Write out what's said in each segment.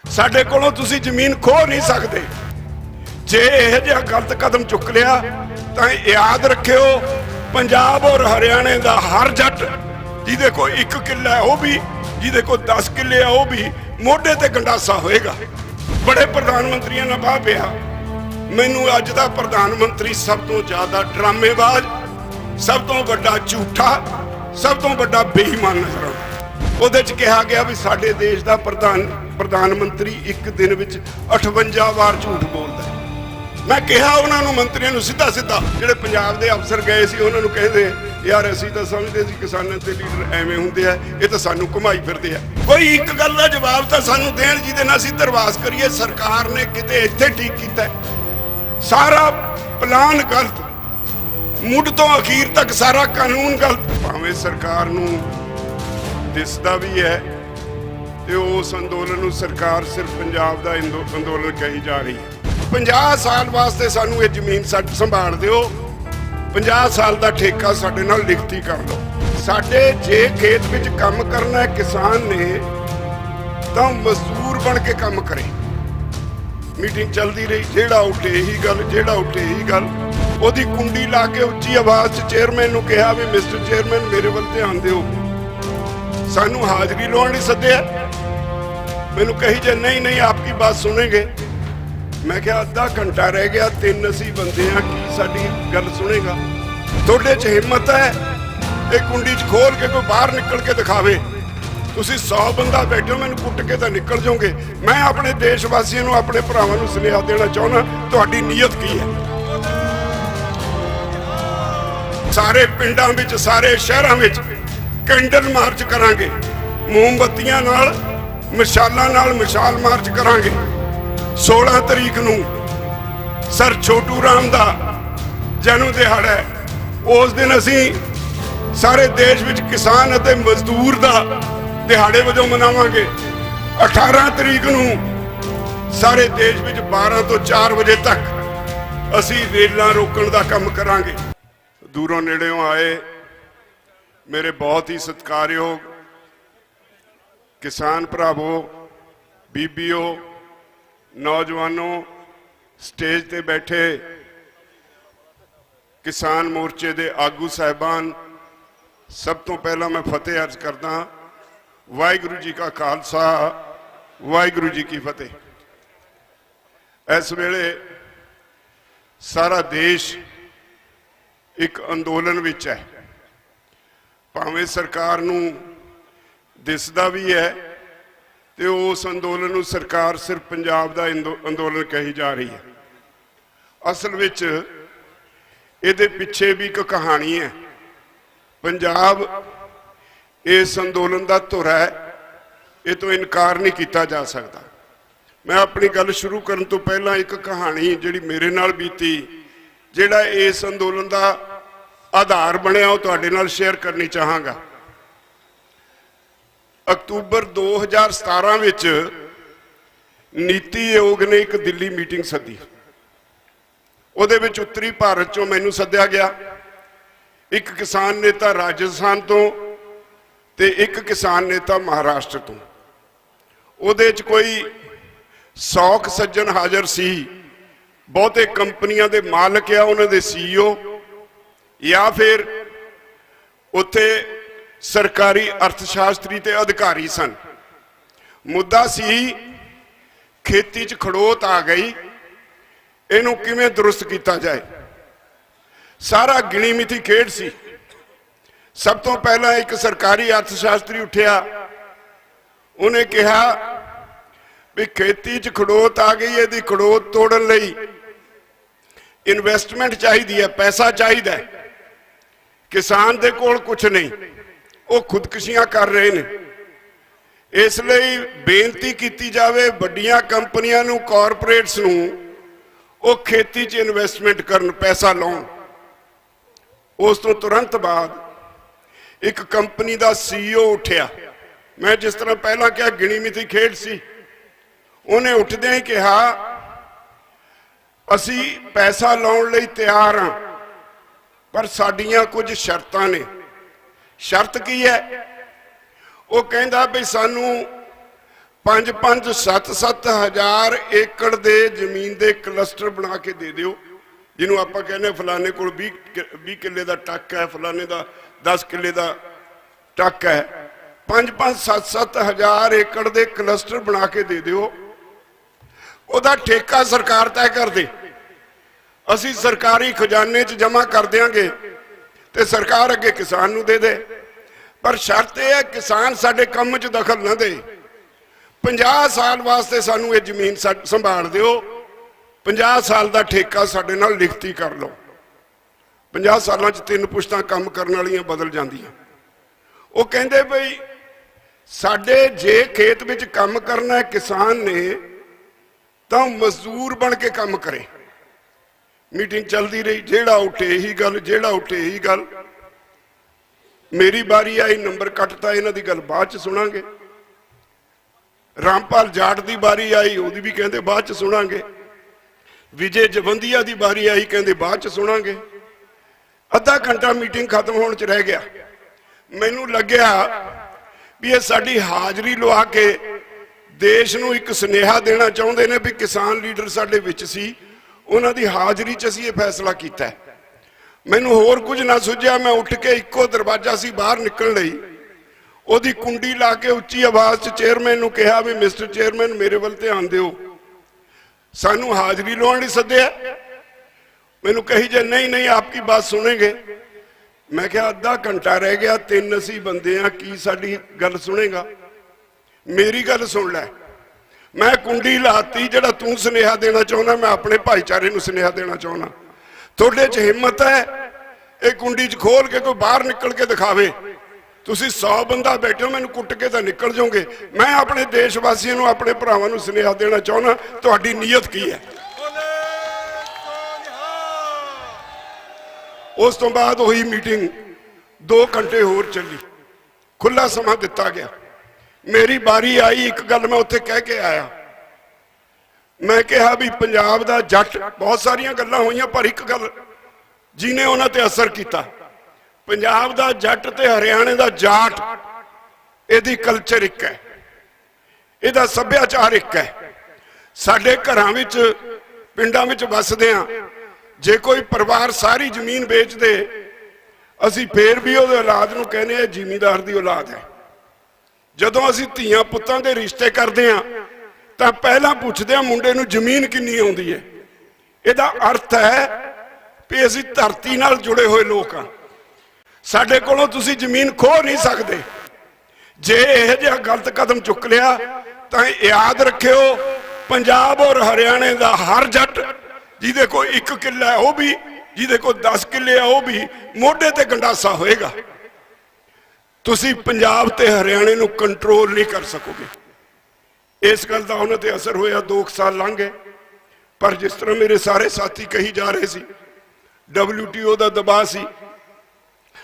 साडे कोलों तुसीं जमीन खो नहीं सकते। जे इहो जिहा गलत कदम चुक लिया तो याद रखियो, पंजाब और हरियाणे का हर जट जिहदे कोल 1 किला है वह भी, जिहदे कोल 10 किले है वह भी मोढे ते गंडासा होएगा। बड़े प्रधानमंत्रियों ने बाह पिया। मैनू अज दा प्रधानमंत्री सब तो ज्यादा ड्रामेबाज, सब तो बड़ा झूठा, सब तो बड़ा बेईमान नजर आता। ਉਹਦੇ ਚ ਕਿਹਾ ਗਿਆ ਵੀ ਸਾਡੇ ਦੇਸ਼ ਦਾ ਪ੍ਰਧਾਨ ਮੰਤਰੀ ਇੱਕ ਦਿਨ ਵਿੱਚ 58 ਵਾਰ ਝੂਠ ਬੋਲਦਾ ਹੈ। ਮੈਂ ਕਿਹਾ ਉਹਨਾਂ ਨੂੰ, ਮੰਤਰੀਆਂ ਨੂੰ ਸਿੱਧਾ ਜਿਹੜੇ ਪੰਜਾਬ ਦੇ ਅਫਸਰ ਗਏ ਸੀ ਉਹਨਾਂ ਨੂੰ ਕਹਿੰਦੇ ਯਾਰ ਅਸੀਂ ਤਾਂ ਸਮਝਦੇ ਸੀ ਕਿਸਾਨਾਂ ਦੇ ਲੀਡਰ ਐਵੇਂ ਹੁੰਦੇ ਆ, ਇਹ ਤਾਂ ਸਾਨੂੰ ਘੁਮਾਈ ਫਿਰਦੇ ਆ। ਕੋਈ ਇੱਕ ਗੱਲ ਦਾ ਜਵਾਬ ਤਾਂ ਸਾਨੂੰ ਦੇਣ ਜਿਹਦੇ ਨਾਲ ਅਸੀਂ ਦਰਵਾਸ ਕਰੀਏ। ਸਰਕਾਰ ਨੇ ਕਿਤੇ ਇੱਥੇ ਠੀਕ ਕੀਤਾ, ਸਾਰਾ ਪਲਾਨ ਗਲਤ, ਮੁੱਢ ਤੋਂ ਅਖੀਰ ਤੱਕ ਸਾਰਾ ਕਾਨੂੰਨ ਗਲਤ। ਭਾਵੇਂ ਸਰਕਾਰ ਨੂੰ दिसदा भी है ते उस अंदोलन नूं सरकार सिर्फ पंजाब दा अंदोलन कही जा रही है। 50 साल वास्ते सानू ये जमीन संभाल दिओ, 50 साल दा ठेका साडे नाल लिखती कर लो। साडे जे खेत विच काम करना है किसान ने तां मजदूर बन के काम करे। मीटिंग चलती रही, जेड़ा उठे यही गल, जेड़ा उठे यही गल। ओदी कुंडी ला के उच्ची आवाज़ च चेयरमैन नूं कहा भी मिस्टर चेयरमैन मेरे वल ध्यान दिओ, सानू हाजरी लाने नहीं सद्या। मैनू कही जे नहीं नहीं आपकी बात सुनेंगे। मैं क्या अद्धा घंटा रह गया, 3 असी बंदे हैं, की साडी गल सुनेगा? थोड़े च हिम्मत है एक कुंडी च खोल के कोई बाहर निकल के दिखावे? तुसी 100 बंदा बैठे हो, मैनू कुट के तो निकल जाओगे। मैं अपने देशवासियों को, अपने भरावां नूं सुनेहा देना चाहुंदा, तुहाडी नीयत की है? सारे पिंडां विच, सारे शहरां विच कैंडल मार्च करांगे, मोमबत्तियां नाल, मिसालां नाल मिसाल मार्च करांगे। 16 तरीक नूं सर छोटू राम दा जन्म दिहाड़ा है, उस दिन असीं सारे देश विच किसान अते मजदूर दा दिहाड़े वजों मनावांगे। 18 तरीक नूं सारे देश विच 12 तो 4 बजे तक असीं रेलां रोकण दा काम करांगे। दूरों नेड़ेों आए मेरे बहुत ही सत्कारयोग किसान भरावो, बीबीओ, नौजवानों, स्टेज ते बैठे किसान मोर्चे दे आगू साहिबान, सब तो पहला मैं फतेह अर्ज करदा, वाहिगुरू जी का खालसा, वाहिगुरू जी की फतेह। इस वेले सारा देश एक अंदोलन विच है। भावें सरकार नूं दिसदा भी है ते उस अंदोलन नूं सरकार सिर्फ पंजाब दा अंदोलन कही जा रही है। असल विच इहदे पिछे भी एक कहानी है। पंजाब इस अंदोलन दा धुर है, ये तो इनकार नहीं किया जा सकता। मैं अपनी गल शुरू करन तो पहला एक कहानी जिहड़ी मेरे नाल बीती, जिहड़ा इस अंदोलन दा आधार बनया, वो तुहाडे नाल शेयर करनी चाहांगा। अक्तूबर 2017 विच नीति आयोग ने एक दिल्ली मीटिंग सदी। उहदे विच उत्तरी भारत चों मैनू सद्या गया, एक किसान नेता राजस्थान तो ते एक किसान नेता महाराष्ट्र तो। उहदे च कोई 100 सज्जन हाजिर सी। बहुते कंपनियां दे मालक आ, उन्हां दे CEO या फिर उत्थे सरकारी अर्थशास्त्री ते अधिकारी सन। मुद्दा सी खेती च खड़ोत आ गई, इनू किवें दुरुस्त किया जाए। सारा गिणी मिथी खेड सी। सब तो पहला एक सरकारी अर्थशास्त्री उठिया, उन्हें कहा भी खेती च खड़ोत आ गई, यदि खड़ोत तोड़न लई इन्वेस्टमेंट चाहिए है, पैसा चाहिए। किसान दे कोल कुछ नहीं, वो खुदकुशियां कर रहे हैं। इसलिए बेनती की जाए वड्डियां कंपनियां नूं, कॉरपोरेट्स नूं, वो खेती च इन्वेस्टमेंट करन, पैसा लाउण। उस तो तुरंत बाद एक कंपनी का CEO उठिया। मैं जिस तरह पहला क्या गिणी मिथी खेड सी, उन्हें उठदे ही कहा असी पैसा लाउण लई तैयार हाँ, पर साडियां कुछ शर्तां ने। शर्त की है? वो कहंदा भी सानू 5-5 7-7 हज़ार एकड़ दे जमीन दे क्लस्टर बना के दे दिओ, जिन्हों आप कहने फलाने को 20 किले का टक है, फलाने का 10 किले का टक है। 5-5 7-7 हज़ार एकड़ दे क्लस्टर बना के दे दिओ, उहदा ठेका सरकार तय कर दे, असी सरकारी खजाने च जमा कर देंगे ते सरकार अगे किसान नूं दे दे। पर शर्त यह है किसान साडे काम च दखल ना दे। 50 साल वास्ते सानू ये जमीन संभाल दिओ, 50 साल का ठेका साडे नाल लिखती कर लो। 50 सालों च 3 पुश्तां काम करने वालियां बदल जांदियां। वो कहंदे बई साडे जे खेत विच काम करना है किसान ने तो मजदूर बन के काम करे। मीटिंग चलती रही, जेड़ा उठे यही गल, जेड़ा उठे यही गल। मेरी बारी आई, नंबर कटता, इन्हां दी गल बाद च सुनांगे। रामपाल जाट की बारी आई, वो भी कहते बाद च सुनांगे। विजय जवंदिया की बारी आई, कहते बाद च सुनांगे। अद्धा घंटा मीटिंग खत्म होने च रह गया। मैनू लग्या भी ये साडी हाजरी लवा के देश नूं एक सुनेहा देना चाहते हैं भी किसान लीडर साडे विच सी, उन्हां दी हाजरी च असीं ये फैसला कीता है। मैनू होर कुछ ना सुझिया, मैं उठ के इक्को दरवाजा सी बाहर निकल लई, ओदी कुंडी ला के उच्ची आवाज च चेयरमैन नूं कहा भी मिस्टर चेयरमैन मेरे वल ध्यान दिओ, सानू हाजरी लवाउण लई सद्दिआ। मैनू कही जे नहीं नहीं आपकी बात सुनेंगे। मैं क्या अद्धा घंटा रह गया, 3 असी बंदे आ, की साडी गल सुनेगा? मेरी गल सुन लै। मैं कुंडी लाती, जिहड़ा तू सुनेहा देना चाहुंदा मैं अपने भाईचारे नूं सुनेहा देना चाहुंदा। तुहाडे च हिम्मत है ये कुंडी च खोल के कोई बाहर निकल के दिखावे? तुसी 100 बंदा बैठे हो, मैनू कुट के तो निकल जाओगे। मैं अपने देशवासियों नूं, अपने भरावां नूं सुनेहा देना चाहुंदा, तुहाडी नीयत की है? उस तो बाद वही मीटिंग 2 घंटे होर चली, खुला समा दिता गया। मेरी बारी आई, एक गल मैं उत्थे कह के आया। मैं कहा भी पंजाब दा जट, बहुत सारियां गल्लां होईयां पर एक गल जिन्हें उन्हां ते असर किया, पंजाब दा जट ते हरियाणे दा जाट, इहदी कल्चर एक है, इहदा सभ्याचार एक है। साडे घरां विच पिंडां विच वसदे आ, जे कोई परिवार सारी जमीन बेच दे, असीं फेर भी उहदे औलाद नूं कहने आ जिमीदार दी औलाद है। जदों असीं धीआं पुत्तां दे रिश्ते करदे आ तां पहलां पुछदे आ मुंडे नूं जमीन किन्नी आउंदी है। इहदा अर्थ है भी असीं धरती नाल जुड़े होए लोक आ। साडे कोलों तुसीं जमीन खो नहीं सकदे। जे इहो जिहा गलत कदम चुक लिया तां याद रखियो, पंजाब और हरियाणे दा हर जट जिहदे कोल 1 किला है, वह भी जिहदे कोल 10 किले है, वह भी मोढे ते गंडासा होएगा। तुसीं पंजाब ते हरियाणे नूं कंट्रोल नहीं कर सकोगे। इस गल का उन्हां ते असर होया। 2 साल लंघ गए, पर जिस तरह मेरे सारे साथी कही जा रहे सी, WTO का दबाव सी,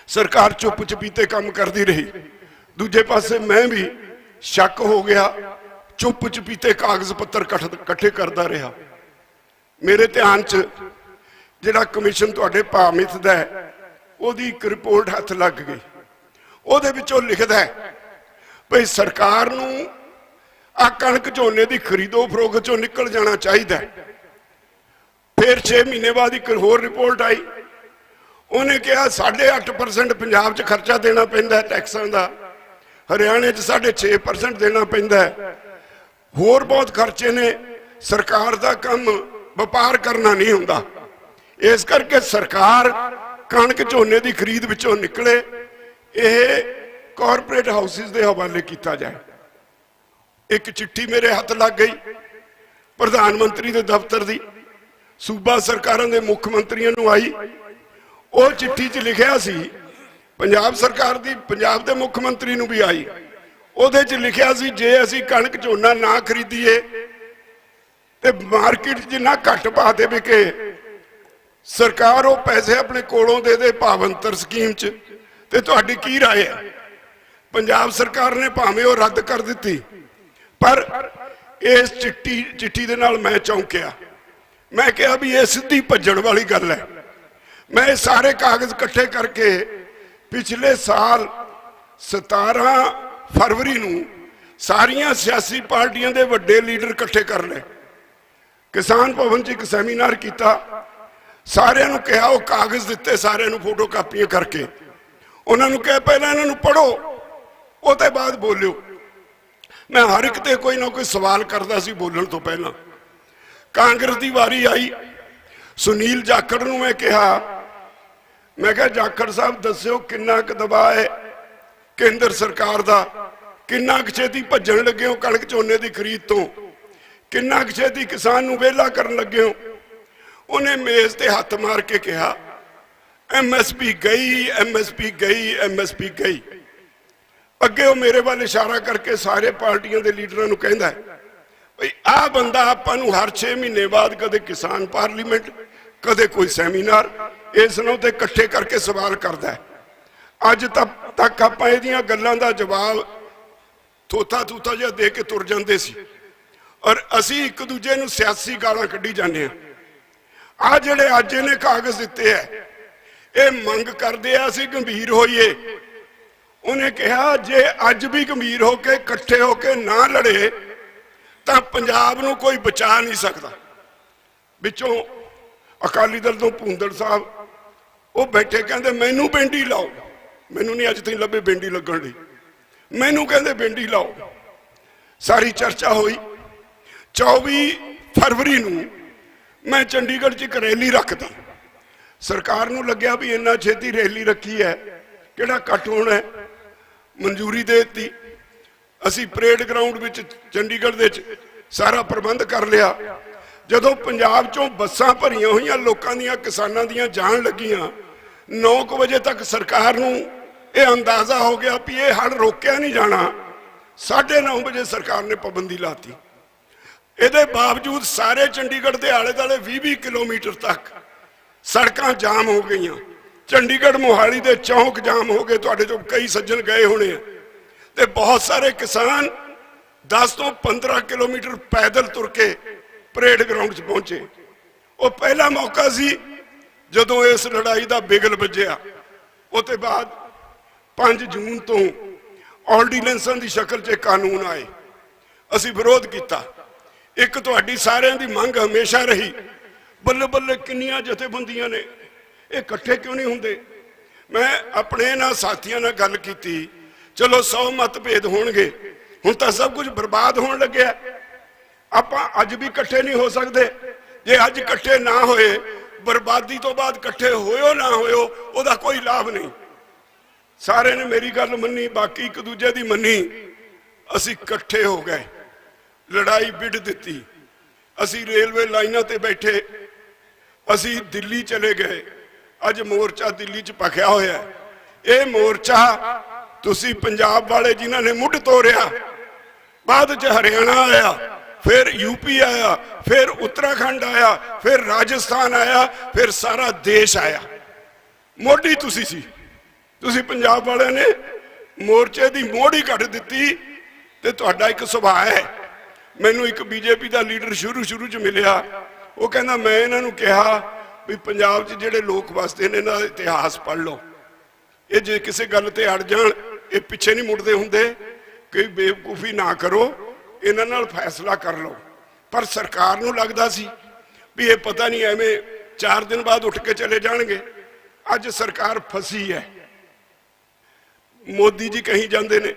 सरकार चुप चपीते काम करती रही। दूजे पासे मैं भी शक हो गया, चुप चपीते कागज पत्तर कट्ठे करता रहा। मेरे ध्यान च जिहड़ा कमीशन तुहाडे भामित दा है, उहदी एक रिपोर्ट हथ लग गई। उहदे विचों लिखदा है भई सरकार नूं आ कणक झोने की खरीदो फरोख्त चों निकल जाना चाहिए। फिर 6 महीने बाद एक होर रिपोर्ट आई, उन्हें कहा 8.5% पंजाब च खर्चा देना पैंदा है टैक्सां दा, हरियाणे च 6.5% देना पैंदा है। होर बहुत खर्चे ने। सरकार का काम व्यापार करना नहीं हुंदा, इस करके सरकार कणक झोने की खरीद विचों निकले, यह कॉरपोरेट हाउसिस के हवाले किया जाए। एक चिट्ठी मेरे हाथ लग गई प्रधानमंत्री के दफ्तर की, सूबा सरकारों के मुख मंत्रियों को आई। वो चिट्ठी च लिखिया सी, पंजाब सरकार की पंजाब के मुख मंत्री को भी आई। उहदे च लिखिया सी जे असीं कणक झोना ना खरीदीए ते मार्केट जिन्ना घट भाव ते विके, सरकार वो पैसे अपने कोलों दे दे भावंतर स्कीम च। ते तुहाडी की राय है? पंजाब सरकार ने भावें वो रद्द कर दी, पर इस चिट्ठी दे नाल मैं चौंकिया। मैं कहा भी ये सीधी भज्जण वाली गल है। मैं सारे कागज इकट्ठे करके पिछले साल 17 फरवरी नूं ਸਾਰੀਆਂ ਸਿਆਸੀ ਪਾਰਟੀਆਂ ਦੇ ਵੱਡੇ ਲੀਡਰ ਇਕੱਠੇ ਕਰ ਲਏ। ਕਿਸਾਨ ਭਵਨ 'ਚ ਇੱਕ ਸੈਮੀਨਾਰ ਕੀਤਾ, ਸਾਰਿਆਂ ਨੂੰ ਕਿਹਾ, ਉਹ ਕਾਗਜ਼ ਦਿੱਤੇ ਸਾਰਿਆਂ ਨੂੰ ਫੋਟੋ ਕਾਪੀਆਂ ਕਰਕੇ, ਉਹਨਾਂ ਨੂੰ ਕਿਹਾ ਪਹਿਲਾਂ ਇਹਨਾਂ ਨੂੰ ਪੜ੍ਹੋ, ਉਹਦੇ ਬਾਅਦ ਬੋਲਿਓ। ਮੈਂ ਹਰ ਇੱਕ ਤੇ ਕੋਈ ਨਾ ਕੋਈ ਸਵਾਲ ਕਰਦਾ ਸੀ ਬੋਲਣ ਤੋਂ ਪਹਿਲਾਂ। ਕਾਂਗਰਸ ਦੀ ਵਾਰੀ ਆਈ, ਸੁਨੀਲ ਜਾਖੜ ਨੂੰ ਮੈਂ ਕਿਹਾ, ਮੈਂ ਕਿਹਾ ਜਾਖੜ ਸਾਹਿਬ ਦੱਸਿਓ ਕਿੰਨਾ ਕੁ ਦਬਾਅ ਹੈ ਕੇਂਦਰ ਸਰਕਾਰ ਦਾ, ਕਿੰਨਾ ਕੁ ਛੇਤੀ ਭੱਜਣ ਲੱਗੇ ਹੋ ਕਣਕ ਝੋਨੇ ਦੀ ਖਰੀਦ ਤੋਂ, ਕਿੰਨਾ ਕੁ ਛੇਤੀ ਕਿਸਾਨ ਨੂੰ ਵਿਹਲਾ ਕਰਨ ਲੱਗੇ ਹੋ। ਉਹਨੇ ਮੇਜ਼ ਤੇ ਹੱਥ ਮਾਰ ਕੇ ਕਿਹਾ MSP ਗਈ, MSP ਗਈ, MSP ਗਈ। ਅੱਗੇ ਉਹ ਮੇਰੇ ਵੱਲ ਇਸ਼ਾਰਾ ਕਰਕੇ ਸਾਰੇ ਪਾਰਟੀਆਂ ਦੇ ਲੀਡਰਾਂ ਨੂੰ ਕਹਿੰਦਾ ਭਈ ਆਹ ਬੰਦਾ ਆਪਾਂ ਨੂੰ ਹਰ 6 ਮਹੀਨੇ ਬਾਅਦ ਕਦੇ ਕਿਸਾਨ ਪਾਰਲੀਮੈਂਟ, ਕਦੇ ਕੋਈ ਸੈਮੀਨਾਰ, ਇਸ ਨੂੰ ਤੇ ਇਕੱਠੇ ਕਰਕੇ ਸਵਾਲ ਕਰਦਾ ਹੈ। ਅੱਜ ਤੱਕ ਆਪਾਂ ਇਹਦੀਆਂ ਗੱਲਾਂ ਦਾ ਜਵਾਬ ਥੋਥਾ ਥੂਥਾ ਜਿਹਾ ਦੇ ਕੇ ਤੁਰ ਜਾਂਦੇ ਸੀ, ਔਰ ਅਸੀਂ ਇੱਕ ਦੂਜੇ ਨੂੰ ਸਿਆਸੀ ਗਾਲਾਂ ਕੱਢੀ ਜਾਂਦੇ ਹਾਂ। ਆ ਜਿਹੜੇ ਅੱਜ ਇਹਨੇ ਕਾਗਜ਼ ਦਿੱਤੇ ਹੈ, ਇਹ ਮੰਗ ਕਰਦੇ ਆ ਅਸੀਂ ਗੰਭੀਰ ਹੋਈਏ। ਉਹਨੇ ਕਿਹਾ ਜੇ ਅੱਜ ਵੀ ਗੰਭੀਰ ਹੋ ਕੇ ਇਕੱਠੇ ਹੋ ਕੇ ਨਾ ਲੜੇ ਤਾਂ ਪੰਜਾਬ ਨੂੰ ਕੋਈ ਬਚਾ ਨਹੀਂ ਸਕਦਾ। ਵਿੱਚੋਂ ਅਕਾਲੀ ਦਲ ਤੋਂ ਭੂੰਦੜ ਸਾਹਿਬ ਉਹ ਬੈਠੇ, ਕਹਿੰਦੇ ਮੈਨੂੰ ਬੇਂਡੀ ਲਾਓ। ਮੈਨੂੰ ਨਹੀਂ ਅੱਜ ਤਾਈਂ ਲੱਭੇ ਬੇਂਡੀ ਲੱਗਣ ਲਈ, ਮੈਨੂੰ ਕਹਿੰਦੇ ਬੇਂਡੀ ਲਾਓ। ਸਾਰੀ ਚਰਚਾ ਹੋਈ। 24 ਫਰਵਰੀ ਨੂੰ ਮੈਂ ਚੰਡੀਗੜ੍ਹ 'ਚ ਇੱਕ ਰੈਲੀ ਰੱਖਦੀ। ਸਰਕਾਰ ਨੂੰ ਲੱਗਿਆ ਵੀ ਇੰਨਾ ਛੇਤੀ ਰੈਲੀ ਰੱਖੀ ਹੈ, ਕਿਹੜਾ ਇਕੱਠ ਹੋਣਾ ਹੈ, ਮਨਜ਼ੂਰੀ ਦੇ ਦਿੱਤੀ। ਅਸੀਂ ਪਰੇਡ ਗਰਾਊਂਡ ਵਿੱਚ ਚੰਡੀਗੜ੍ਹ ਦੇ ਵਿੱਚ ਸਾਰਾ ਪ੍ਰਬੰਧ ਕਰ ਲਿਆ। ਜਦੋਂ ਪੰਜਾਬ 'ਚੋਂ ਬੱਸਾਂ ਭਰੀਆਂ ਹੋਈਆਂ ਲੋਕਾਂ ਦੀਆਂ, ਕਿਸਾਨਾਂ ਦੀਆਂ ਜਾਣ ਲੱਗੀਆਂ, 9 ਵਜੇ ਤੱਕ ਸਰਕਾਰ ਨੂੰ ਇਹ ਅੰਦਾਜ਼ਾ ਹੋ ਗਿਆ ਵੀ ਇਹ ਹੜ ਰੋਕਿਆ ਨਹੀਂ ਜਾਣਾ। 9:30 ਵਜੇ ਸਰਕਾਰ ਨੇ ਪਾਬੰਦੀ ਲਾਤੀ। ਇਹਦੇ ਬਾਵਜੂਦ ਸਾਰੇ ਚੰਡੀਗੜ੍ਹ ਦੇ ਆਲੇ ਦੁਆਲੇ 20 ਕਿਲੋਮੀਟਰ ਤੱਕ ਸੜਕਾਂ ਜਾਮ ਹੋ ਗਈਆਂ। ਚੰਡੀਗੜ੍ਹ ਮੋਹਾਲੀ ਦੇ ਚੌਂਕ ਜਾਮ ਹੋ ਗਏ। ਤੁਹਾਡੇ ਚੋਂ ਕਈ ਸੱਜਣ ਗਏ ਹੋਣੇ ਆ। ਤੇ ਬਹੁਤ ਸਾਰੇ ਕਿਸਾਨ 10 ਤੋਂ 15 ਕਿਲੋਮੀਟਰ ਪੈਦਲ ਤੁਰ ਕੇ ਪਰੇਡ ਗਰਾਊਂਡ 'ਚ ਪਹੁੰਚੇ। ਉਹ ਪਹਿਲਾ ਮੌਕਾ ਸੀ ਜਦੋਂ ਇਸ ਲੜਾਈ ਦਾ ਬਿਗਲ ਵੱਜਿਆ। ਉਹ ਤੋਂ ਬਾਅਦ 5 ਜੂਨ ਤੋਂ ਆਰਡੀਨੈਂਸਾਂ ਦੀ ਸ਼ਕਲ 'ਚ ਕਾਨੂੰਨ ਆਏ। ਅਸੀਂ ਵਿਰੋਧ ਕੀਤਾ। ਇੱਕ ਤੁਹਾਡੀ ਸਾਰਿਆਂ ਦੀ ਮੰਗ ਹਮੇਸ਼ਾ ਰਹੀ, ਬੱਲੇ ਬੱਲੇ ਕਿੰਨੀਆਂ ਜਥੇਬੰਦੀਆਂ ਨੇ, ਇਹ ਇਕੱਠੇ ਕਿਉਂ ਨਹੀਂ ਹੁੰਦੇ। ਮੈਂ ਆਪਣੇ ਨਾਲ ਸਾਥੀਆਂ ਨਾਲ ਗੱਲ ਕੀਤੀ, ਚਲੋ 100 ਮਤਭੇਦ ਹੋਣਗੇ, ਹੁਣ ਤਾਂ ਸਭ ਕੁਝ ਬਰਬਾਦ ਹੋਣ ਲੱਗਿਆ। ਆਪਾਂ ਅੱਜ ਵੀ ਇਕੱਠੇ ਨਹੀਂ ਹੋ ਸਕਦੇ। ਜੇ ਅੱਜ ਇਕੱਠੇ ਨਾ ਹੋਏ, ਬਰਬਾਦੀ ਤੋਂ ਬਾਅਦ ਇਕੱਠੇ ਹੋਇਓ ਨਾ ਹੋਇਓ, ਉਹਦਾ ਕੋਈ ਲਾਭ ਨਹੀਂ। ਸਾਰੇ ਨੇ ਮੇਰੀ ਗੱਲ ਮੰਨੀ, ਬਾਕੀ ਇੱਕ ਦੂਜੇ ਦੀ ਮੰਨੀ। ਅਸੀਂ ਇਕੱਠੇ ਹੋ ਗਏ, ਲੜਾਈ ਵਿੱਢ ਦਿੱਤੀ। ਅਸੀਂ ਰੇਲਵੇ ਲਾਈਨਾਂ ਤੇ ਬੈਠੇ, ਅਸੀਂ ਦਿੱਲੀ ਚਲੇ ਗਏ। ਅੱਜ ਮੋਰਚਾ ਦਿੱਲੀ 'ਚ ਭਖਿਆ ਹੋਇਆ। ਇਹ ਮੋਰਚਾ ਤੁਸੀਂ ਪੰਜਾਬ ਵਾਲੇ ਜਿਨ੍ਹਾਂ ਨੇ ਮੁੱਢ ਤੋੜਿਆ, ਬਾਅਦ 'ਚ ਹਰਿਆਣਾ ਆਇਆ, ਫਿਰ यूपी आया, फिर उत्तराखंड आया, फिर राजस्थान आया, फिर सारा देश आया। मोदी तुसी सी, तुसी पंजाब वाले ने मोर्चे दी मोड़ी कट दी। ते तुहाडा एक सुभाव है। मैनू एक बीजेपी का लीडर शुरू च मिलिया, वो कहना मैं इन्हां नूं कहा भी पंजाब च जिहड़े लोग वसदे ने इन्हां दा इतिहास पढ़ लो, ये जे किसी गल ते अड़ जाण ये पिछे नहीं मुड़दे हुंदे, कोई बेवकूफ़ी ना करो, इन्हां नाल फैसला कर लो। पर सरकार नूं लगदा सी भी ये पता नहीं एवें 4 दिन बाद उठ के चले जाणगे। अज सरकार फसी है। मोदी जी कहीं जांदे ने,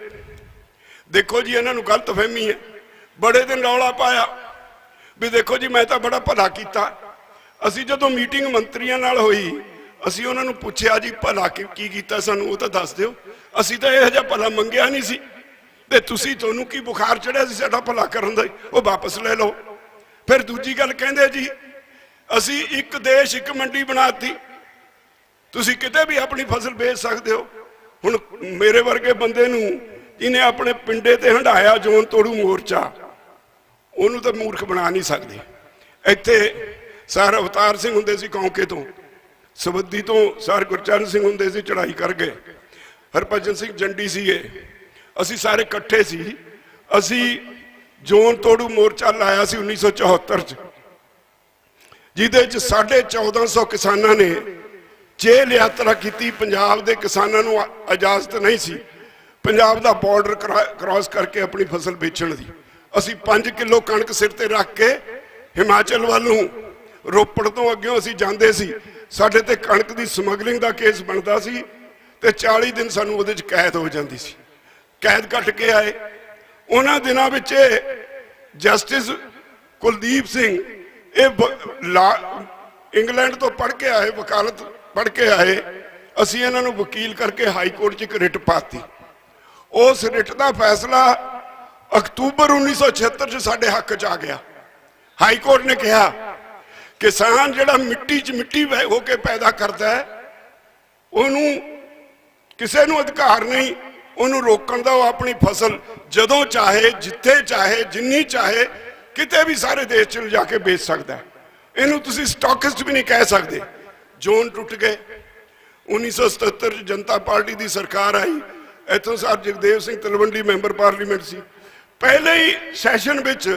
देखो जी इन्हां नूं गलतफहमी है। बड़े दिन रौला पाया भी देखो जी मैं तो बड़ा भला कीता। असी जदों मीटिंग मंत्रियों नाल होई, असी उन्हां नूं पुछया जी भला की कीता सानूं वो तो दस दिओ, असी तो इहो जिहा भला मंगिया नहीं सी, ते तुसी तुहानूं की बुखार चढ़िया सी साडा भला करन दा, वो वापस ले लो। फिर दूजी गल कहंदे जी असी एक देश एक मंडी बनाती, तुसी किते भी अपनी फसल बेच सकते हो। हुण मेरे वर्गे बंदे नूं जिन्हें अपने पिंडे ते हंडाया जोन तोड़ू मोर्चा, ਉਹਨੂੰ ਤਾਂ ਮੂਰਖ ਬਣਾ ਨਹੀਂ ਸਕਦੇ। ਇੱਥੇ ਸਰ ਅਵਤਾਰ ਸਿੰਘ ਹੁੰਦੇ ਸੀ ਕੌਂਕੇ ਤੋਂ, ਸਬੱਦੀ ਤੋਂ ਸਰ ਗੁਰਚਰਨ ਸਿੰਘ ਹੁੰਦੇ ਸੀ, ਚੜਾਈ ਕਰ ਗਏ। ਹਰਭਜਨ ਸਿੰਘ ਜੰਡੀ ਸੀਗੇ, ਅਸੀਂ ਸਾਰੇ ਇਕੱਠੇ ਸੀ। ਅਸੀਂ ਜੋਨ ਤੋੜੂ ਮੋਰਚਾ ਲਾਇਆ ਸੀ 1974 ਚ, ਜਿਹਦੇ ਚ 1450 ਕਿਸਾਨਾਂ ਨੇ ਜੇਲ੍ਹ ਯਾਤਰਾ ਕੀਤੀ। ਪੰਜਾਬ ਦੇ ਕਿਸਾਨਾਂ ਨੂੰ ਇਜਾਜ਼ਤ ਨਹੀਂ ਸੀ, पंजाब दा बॉर्डर क्रॉस करके अपनी फसल बेचण दी। असी 5 किलो कणक सिर ते रख के हिमाचल वालों रोपड़ तो अग्यों असी जांदे सी, साडे ते कणक दी समगलिंग दा केस बनदा सी ते 40 दिन सानू उहदे च कैद हो जांदी सी। कैद कट के आए उन्हां दिनां विच जस्टिस कुलदीप सिंह इंग्लैंड तो पढ़ के आए, वकालत पढ़ के आए, असी इन्हां नूं वकील करके हाई कोर्ट च एक रिट पाती। उस रिट का फैसला अक्तूबर 1976 च साडे हक च आ गया। हाई कोर्ट ने कहा किसान जिहड़ा मिट्टी च मिट्टी होके पैदा करता है उन्होंने किसी नूं अधिकार नहीं उन्होंने रोकण दा। वो अपनी फसल जदों चाहे जिथे चाहे जिन्नी चाहे किते भी सारे देश च जाके बेच सकता है। इनू तुसी स्टॉकिस्ट भी नहीं कह सकते। जोन टुट गए। 1977 जनता पार्टी की सरकार आई, इतों sir Jagdev Singh Talwandi member parliament सी। पहले ही सैशन विच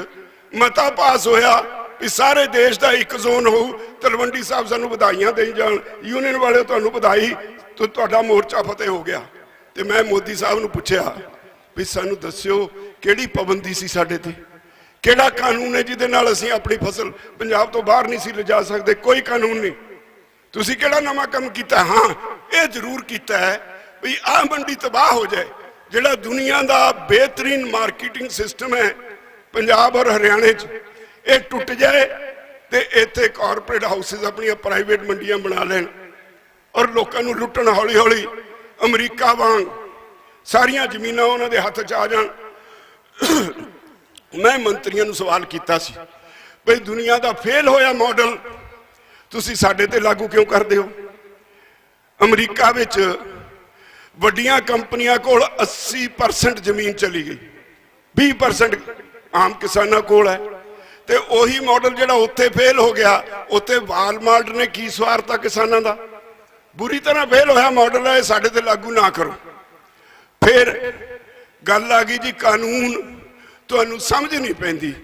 मता पास होया कि सारे देश का एक जोन हो। तलवंडी साहब सानू बधाइयां देई जान, यूनियन वाले तुहानू बधाई, तो तुहाडा मोर्चा फतेह हो गया। तो मैं मोदी साहब नू पुछया भी सानू दस्यो किहड़ी पाबंदी सी साडे ते, किहड़ा कानून है जिहदे नाल असीं अपनी फसल पंजाब तो बाहर नहीं सी लिजा सकते। कोई कानून नहीं। तुसीं किहड़ा नवां काम कीता? हाँ ये जरूर कीता है भी आ मंडी तबाह हो जाए। जिहड़ा दुनिया का बेहतरीन मार्केटिंग सिस्टम है पंजाब और हरियाणे च, ये टुट जाए तो इत्थे कॉरपोरेट हाउसिस अपनी प्राइवेट मंडियां बना लैन और लोगों को लुट्टण हौली हौली अमरीका वांग सारियां जमीनां उन्हां दे हत्थ च आ जाण। मैं मंत्रियों सवाल किया सी भाई दुनिया का फेल होया मॉडल तुसी साडे ते लागू क्यों करदे हो? अमरीका विच वड्डियां कंपनियां कोल 80% जमीन चली गई, 20% आम किसानों कोल है। तो उही मॉडल जिहड़ा उत्थे फेल हो गया, उत्थे वालमार्ट ने की स्वारता किसानों का? बुरी तरह फेल होया मॉडल है, साडे ते लागू ना करो। फिर गल आ गई जी कानून तुहानू समझ नहीं पैंदी।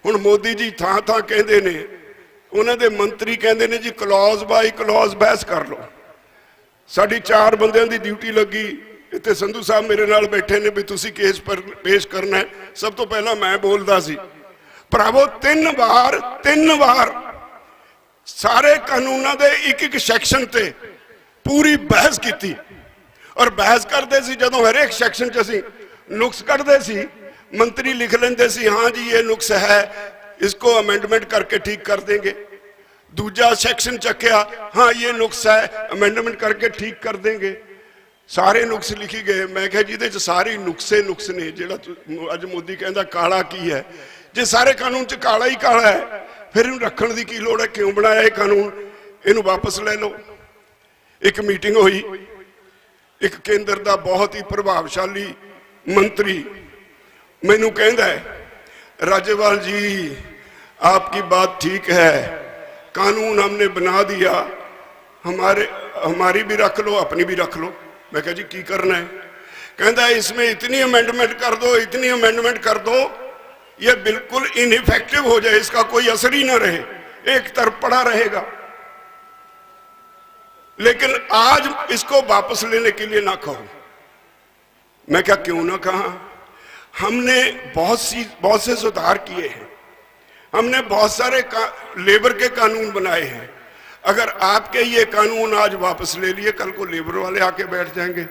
हुण मोदी जी थां थां कहंदे ने, उन्हां दे मंत्री कहंदे ने जी क्लॉज बाई क्लॉज बहस कर लो। साडी 4 बंदियां दी ड्यूटी लगी, इत्थे संधू साहब मेरे नाल बैठे ने भी तुसीं केस पर पेश करना है। सब तो पहला मैं बोलदा सी भरावो 3 बार सारे कानूनों के एक सैक्शन ते पूरी बहस की और बहस करते सी। जदों हर एक सैक्शन च असीं नुक्स कढ़दे सी, मंत्री लिख लेंदे सी हाँ जी ये नुक्स है, इसको अमेंडमेंट करके ठीक कर देंगे। दूजा सैक्शन चक्या, हाँ ये नुक्स है, अमेंडमेंट करके ठीक कर देंगे। सारे नुक्स लिखी गए। मैं कहा जिहदे च सारे नुक्से नुक्स ने, जिहड़ा अज मोदी कहंदा काला की है, जे सारे कानून च काला ही काला है फिर इहनूं रखण दी की लोड़ है? क्यों बनाया ये कानून? इहनूं वापस ले लो। एक मीटिंग हुई, एक केंद्र का बहुत ही प्रभावशाली मंत्री मैनू कहंदा है राज्यपाल जी आपकी बात ठीक है, कानून हमने बना दिया, हमारी भी रख लो अपनी भी रख लो। मैं कहा जी की करना है? कहता है इसमें इतनी अमेंडमेंट कर दो, इतनी अमेंडमेंट कर दो ये बिल्कुल इनइफेक्टिव हो जाए, इसका कोई असर ही ना रहे, एक तरफ पड़ा रहेगा। लेकिन आज इसको वापस लेने के लिए ना कहो। मैं क्या क्यों ना कहा? हमने बहुत से सुधार किए हैं, हमने बहुत सारे लेबर के कानून बनाए हैं। अगर आपके ये कानून आज वापस ले लिए, कल को लेबर वाले आके बैठ जाएंगे।